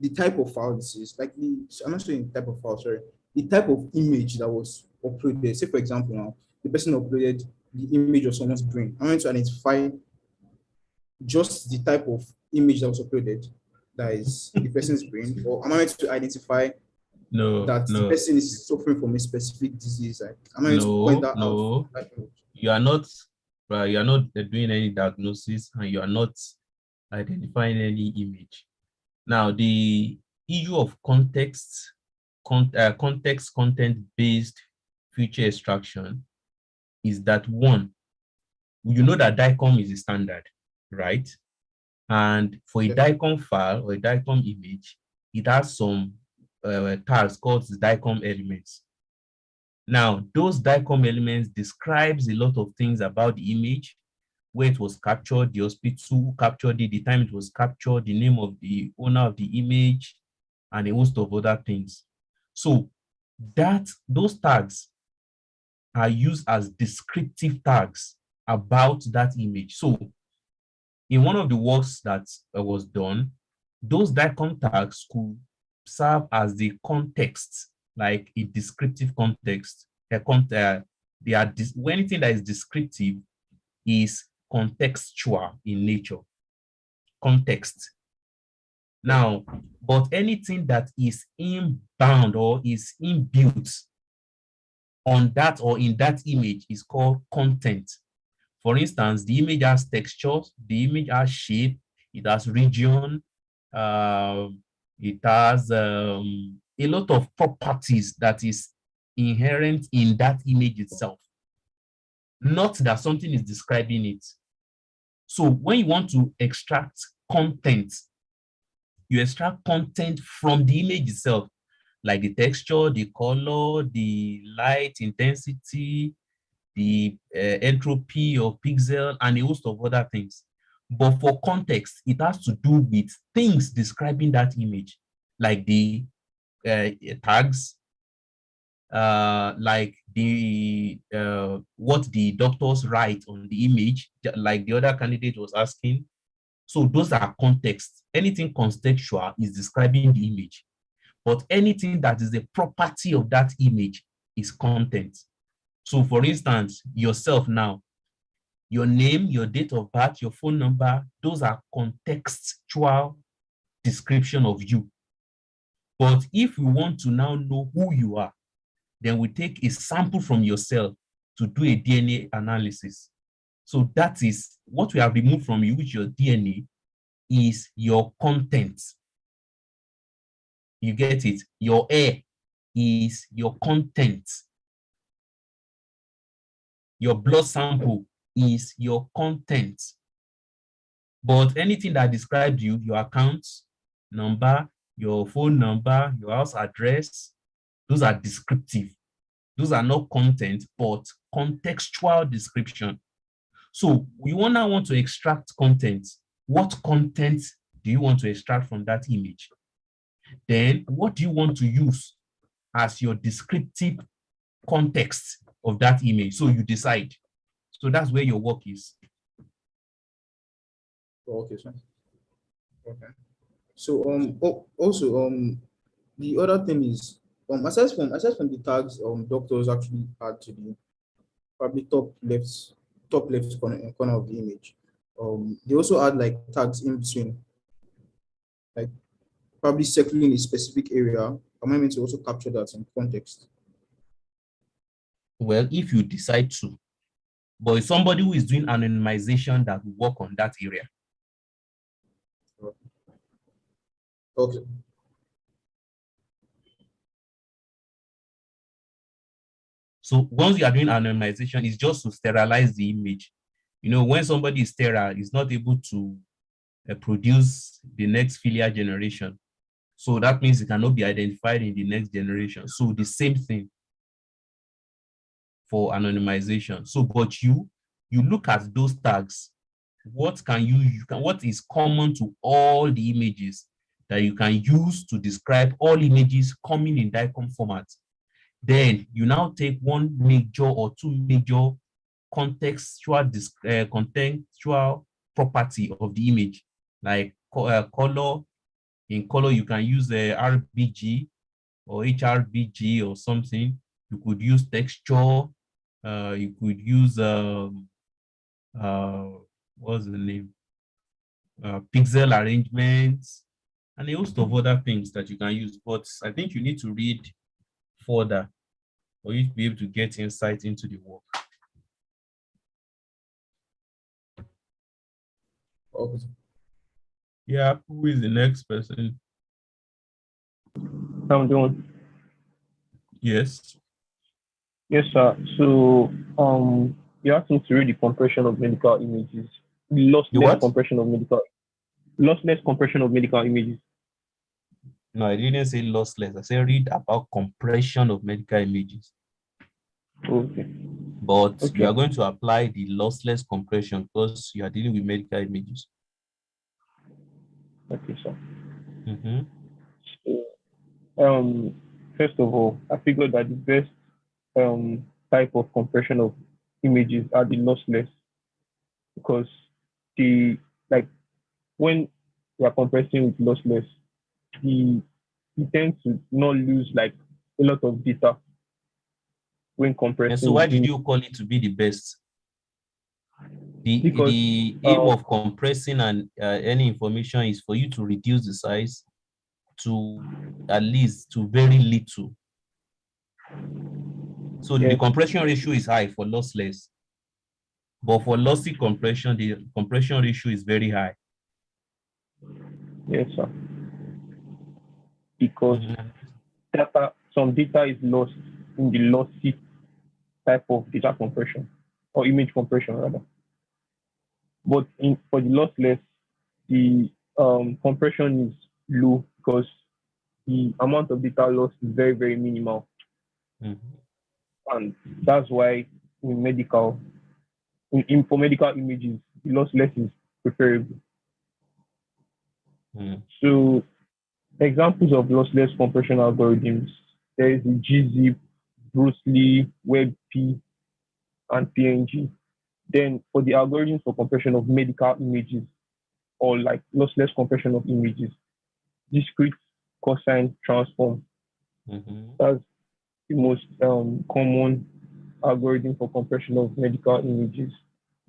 the type of file this is? Like I'm not saying type of file, sorry. The type of image that was uploaded. Say, for example, now the person uploaded the image of someone's brain. I'm going to identify just the type of image that was uploaded, that is the person's brain, or am I meant to identify the person is suffering from a specific disease? Like, am I meant to point that out? You are not doing any diagnosis, and you are not identifying any image. Now, the issue of content-based feature extraction is that, one, you know that DICOM is a standard, right? And for a DICOM file or a DICOM image, it has some tags called DICOM elements. Now, those DICOM elements describes a lot of things about the image, where it was captured, the hospital who captured it, the time it was captured, the name of the owner of the image, and a host of other things. So those tags are used as descriptive tags about that image. So in one of the works that was done, those DICOM tags could serve as the context, like a descriptive context, They are anything that is descriptive is contextual in nature. Context. Now, but anything that is inbound or is inbuilt on that or in that image is called content. For instance, the image has texture, the image has shape, it has region, it has a lot of properties that is inherent in that image itself. Not that something is describing it. So when you want to extract content, you extract content from the image itself, like the texture, the color, the light intensity, the entropy of pixel, and a host of other things. But for context, it has to do with things describing that image, like the tags, like the what the doctors write on the image, like the other candidate was asking. So those are context. Anything contextual is describing the image, but anything that is the property of that image is content. So for instance, yourself now, your name, your date of birth, your phone number, those are contextual description of you. But if we want to now know who you are, then we take a sample from yourself to do a DNA analysis. So that is what we have removed from you, which your DNA is your content. You get it? Your air is your content. Your blood sample is your content. But anything that describes you, your account number, your phone number, your house address, those are descriptive. Those are not content, but contextual description. So we now want to extract content. What content do you want to extract from that image? Then what do you want to use as your descriptive context of that image? So you decide. So that's where your work is. Okay, sir. Okay. So also the other thing is aside from the tags doctors actually add to the probably top left corner of the image. They also add like tags in between, like probably circling a specific area. Am I meant to also capture that in context? Well, if you decide to, but it's somebody who is doing anonymization that will work on that area. Okay. So once you are doing anonymization, it's just to sterilize the image. You know, when somebody is sterile, it's not able to produce the next filial generation. So that means it cannot be identified in the next generation. So the same thing for anonymization. So, but you look at those tags. What is common to all the images that you can use to describe all images coming in DICOM format? Then you now take one major or two major contextual property of the image, like color. In color, you can use RBG or HRBG or something. You could use texture. You could use what's the name? Pixel arrangements, and a host of other things that you can use. But I think you need to read further for you to be able to get insight into the work. Okay. Yeah, who is the next person? I'm doing. Yes. Yes, sir. So, you asked me to read the compression of medical images, the The lossless what? compression of medical images. No, I didn't say lossless. I said read about compression of medical images. Okay. But you are Okay. going to apply the lossless compression because you are dealing with medical images. Okay, sir. Mm-hmm. So, first of all, I figured that the best type of compression of images are the lossless, because the like when we are compressing with lossless, the you tend to not lose like a lot of data. when compressing. And so why did you call it to be the best? Because, The aim of compressing and any information is for you to reduce the size to at least to very little. So the yes, compression ratio is high for lossless, but for lossy compression, the compression ratio is very high. yes, sir. Because some data is lost in the lossy type of data compression or image compression rather. But for the lossless, the compression is low because the amount of data lost is very, very minimal. And that's why for medical images, the lossless is preferable. So examples of lossless compression algorithms, there is the gzip, Bruce-Lee, WebP, and PNG. Then for the algorithms for compression of medical images or like lossless compression of images, discrete cosine transform. That's the most common algorithm for compression of medical images.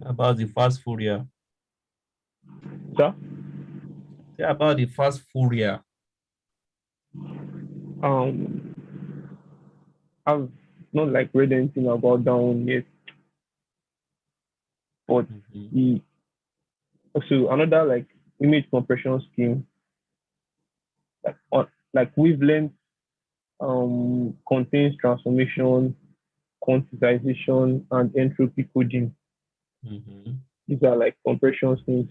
About the fast Fourier. Sir? Yeah, about the fast Fourier. I've not like read anything about that one yet. But also another like image compression scheme, like wavelength contains transformation, quantization, and entropy coding. These are like compression schemes.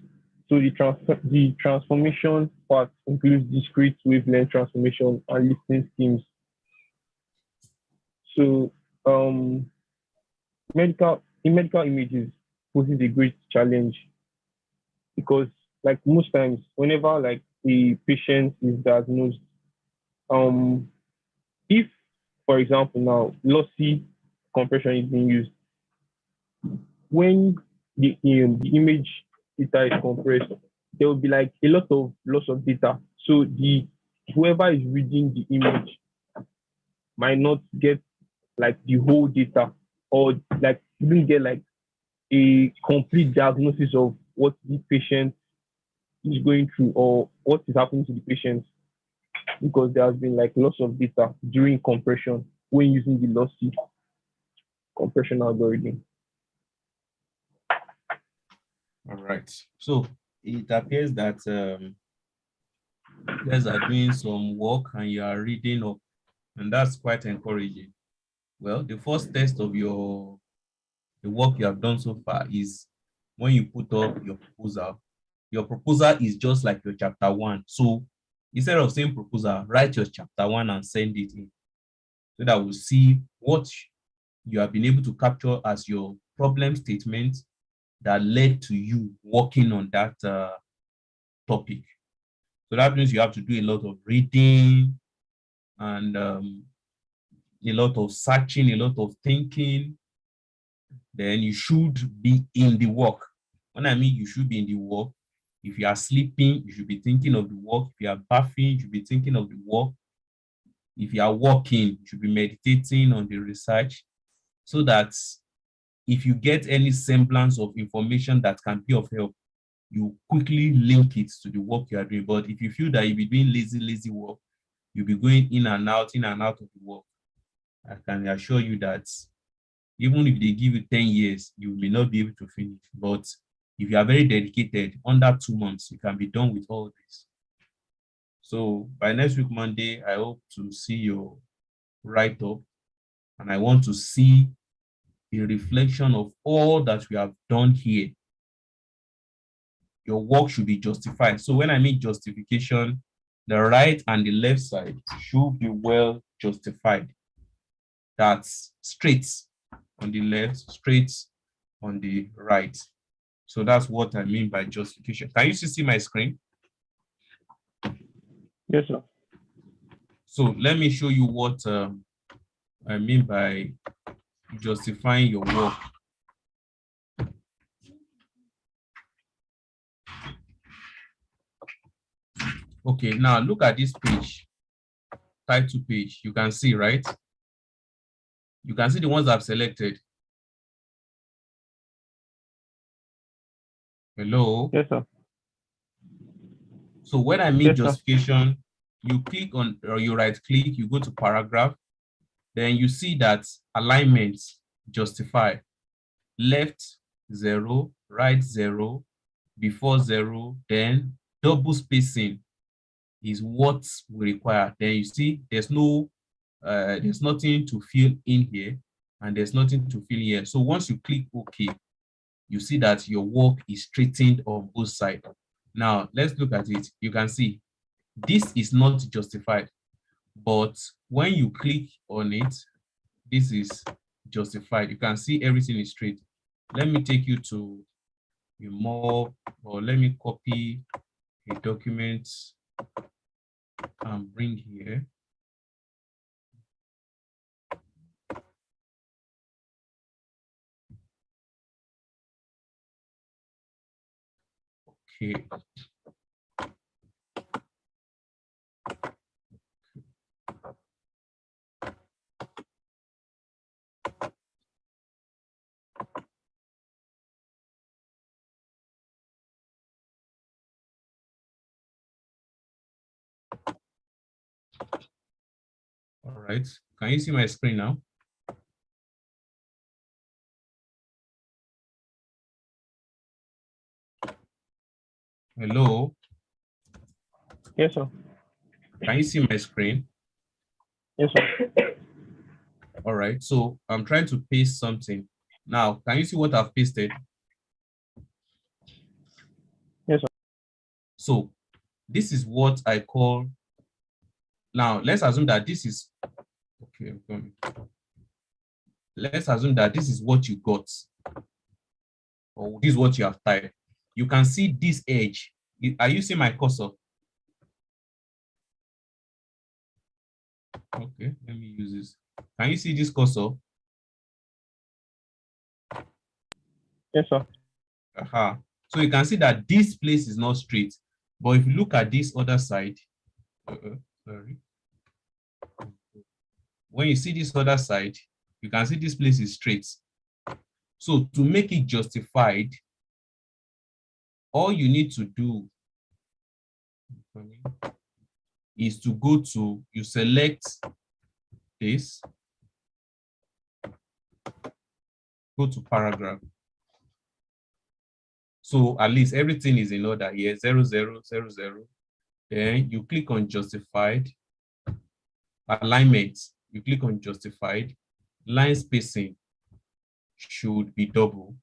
So the transformation part includes discrete wavelength transformation and listing schemes. So medical images poses a great challenge because like most times whenever like a patient is diagnosed, if for example now lossy compression is being used, when the image data is compressed, there will be like a lot of loss of data. So whoever is reading the image might not get like the whole data or like even get like a complete diagnosis of what the patient is going through or what is happening to the patient because there has been like loss of data during compression when using the lossy compression algorithm. All right. So it appears that you guys are doing some work and you are reading up, and that's quite encouraging. Well, the first test of the work you have done so far is when you put up your proposal. Your proposal is just like your chapter 1. So instead of saying proposal, write your chapter 1 and send it in so that we'll see what you have been able to capture as your problem statement that led to you working on that topic. So that means you have to do a lot of reading and a lot of searching, a lot of thinking. Then you should be in the work. When I mean you should be in the work, if you are sleeping, you should be thinking of the work. If you are bathing, you should be thinking of the work. If you are working, you should be meditating on the research so that if you get any semblance of information that can be of help, you quickly link it to the work you are doing. But if you feel that you'll be doing lazy work, you'll be going in and out of the work. I can assure you that even if they give you 10 years, you may not be able to finish. But if you are very dedicated, under 2 months, you can be done with all this. So by next week, Monday, I hope to see your write-up, and I want to see a reflection of all that we have done here. Your work should be justified. So when I mean justification, the right and the left side should be well justified. That's straight on the left, straight on the right. So that's what I mean by justification. Can you see my screen? Yes, sir. So let me show you what I mean by justifying your work. Okay, now look at this page, title page. You can see, right? You can see the ones I've selected. Hello? Yes, sir. So when I mean Yes, sir. justification, you click on, or you right click, you go to paragraph, then you see that alignment, justify, left 0, right 0, before 0, then double spacing is what we require. Then you see there's nothing to fill in here, and there's nothing to fill here. So once you click OK, you see that your work is straightened on both sides. Now let's look at it. You can see this is not justified, but when you click on it, this is justified. You can see everything is straight. Let me take you to a more, or let me copy a document and bring here. Okay. All right. Can you see my screen now? Hello? Yes, sir. Can you see my screen? Yes, sir. All right. So I'm trying to paste something. Now, can you see what I've pasted? Yes, sir. So this is what I call, now let's assume that this is, okay, I'm coming. Let's assume that this is what you got, or this is what you have typed. You can see this edge. Are you seeing my cursor? Okay, let me use this. Can you see this cursor? Yes, sir. So you can see that this place is not straight. But if you look at this other side, sorry. When you see this other side, you can see this place is straight. So to make it justified, all you need to do is to go to, you select this, go to paragraph. So at least everything is in order here, 0, 0, 0, 0. Then you click on justified, alignment, you click on justified, line spacing should be double,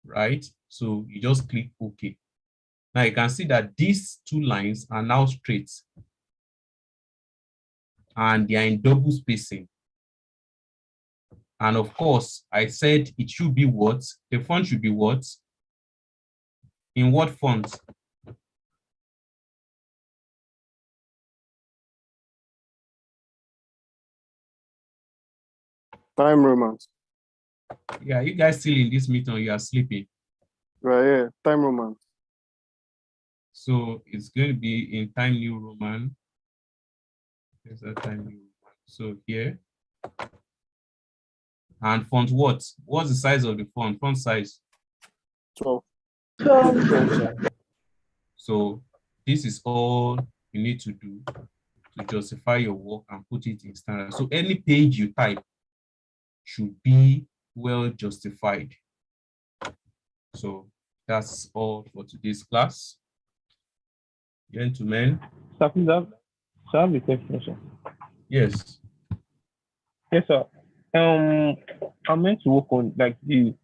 right? So you just click OK. Now you can see that these two lines are now straight and they are in double spacing. And of course, I said it should be what? The font should be what? In what font? Time Romans. Yeah, you guys still in this meeting or you are sleeping? Right, yeah. Time Romans. So it's going to be in Time New Roman. There's that Time New Roman. So here. And font what? What's the size of the font? Font size? 12. So this is all you need to do to justify your work and put it in standard. So any page you type should be well justified. So that's all for today's class. Gentlemen. Sir, please I have a question, sir. Yes. Yes, sir. I'm meant to work on like the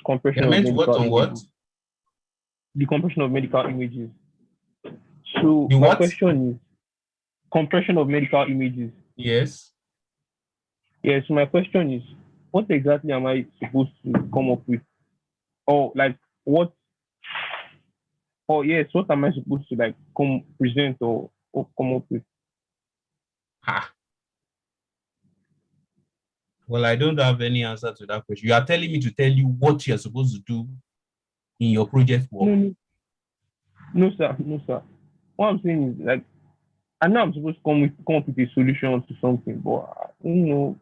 compression You're of meant to work medical on what? images. The compression of medical images. So The my what? question is compression of medical images. Yes. Yes, my question is what exactly am I supposed to come up with? Or like what yes, what am I supposed to like present or come up with? Well, I don't have any answer to that question. You are telling me to tell you what you're supposed to do in your project work. No, sir. No, sir. What I'm saying is like I know I'm supposed to come up with a solution to something, but I don't know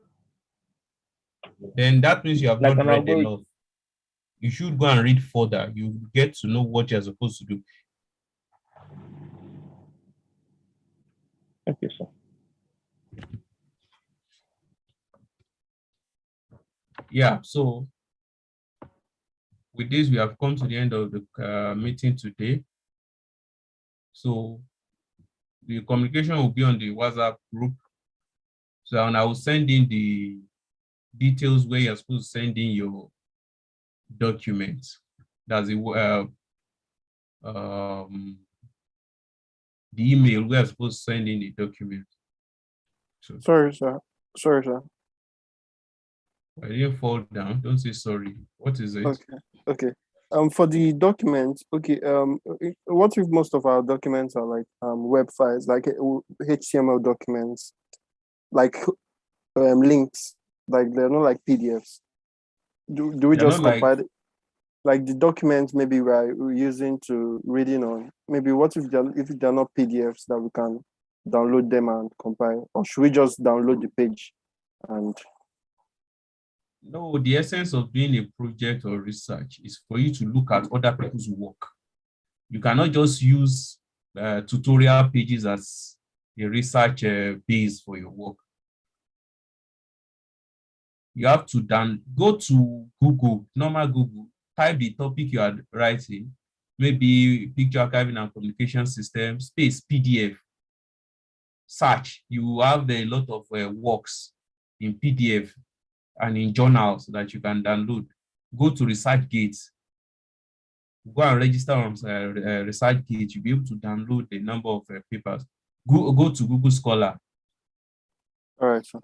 then that means you have Like not an read algorithm. enough. You should go and read further. You get to know what you're supposed to do. Okay, sir. Yeah, so with this, we have come to the end of the meeting today. So the communication will be on the WhatsApp group. So and I will send in the details where you're supposed to send in your documents. That's the email where you're supposed to send in the document. So Sorry, sir. Sorry, sir. I didn't fall down. Don't say sorry. What is it? Okay. Okay. For the documents, okay. What if most of our documents are like web files, like HTML documents, like links, like they're not like PDFs. Do we They're just not like, compile it? Like the documents maybe we're using to reading on? Maybe what if they're not PDFs that we can download them and compile, or should we just download the page and? no, the essence of doing a project or research is for you to look at other people's work. You cannot just use tutorial pages as a research base for your work. You have to go to Google, normal Google, type the topic you are writing, maybe picture archiving and communication system, space PDF. Search. You have a lot of works in PDF and in journals that you can download. Go to ResearchGate. Go and register on ResearchGate. You'll be able to download a number of papers. Go to Google Scholar. All right, sir.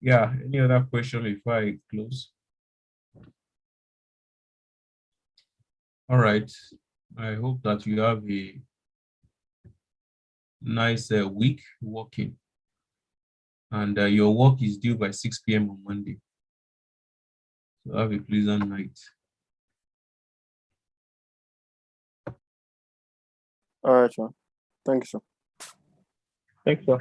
Yeah, any other question before I close? All right. I hope that you have a nice week working. And your work is due by 6 p.m. on Monday. So have a pleasant night. All right, sir. Thank you, sir. Thanks, sir.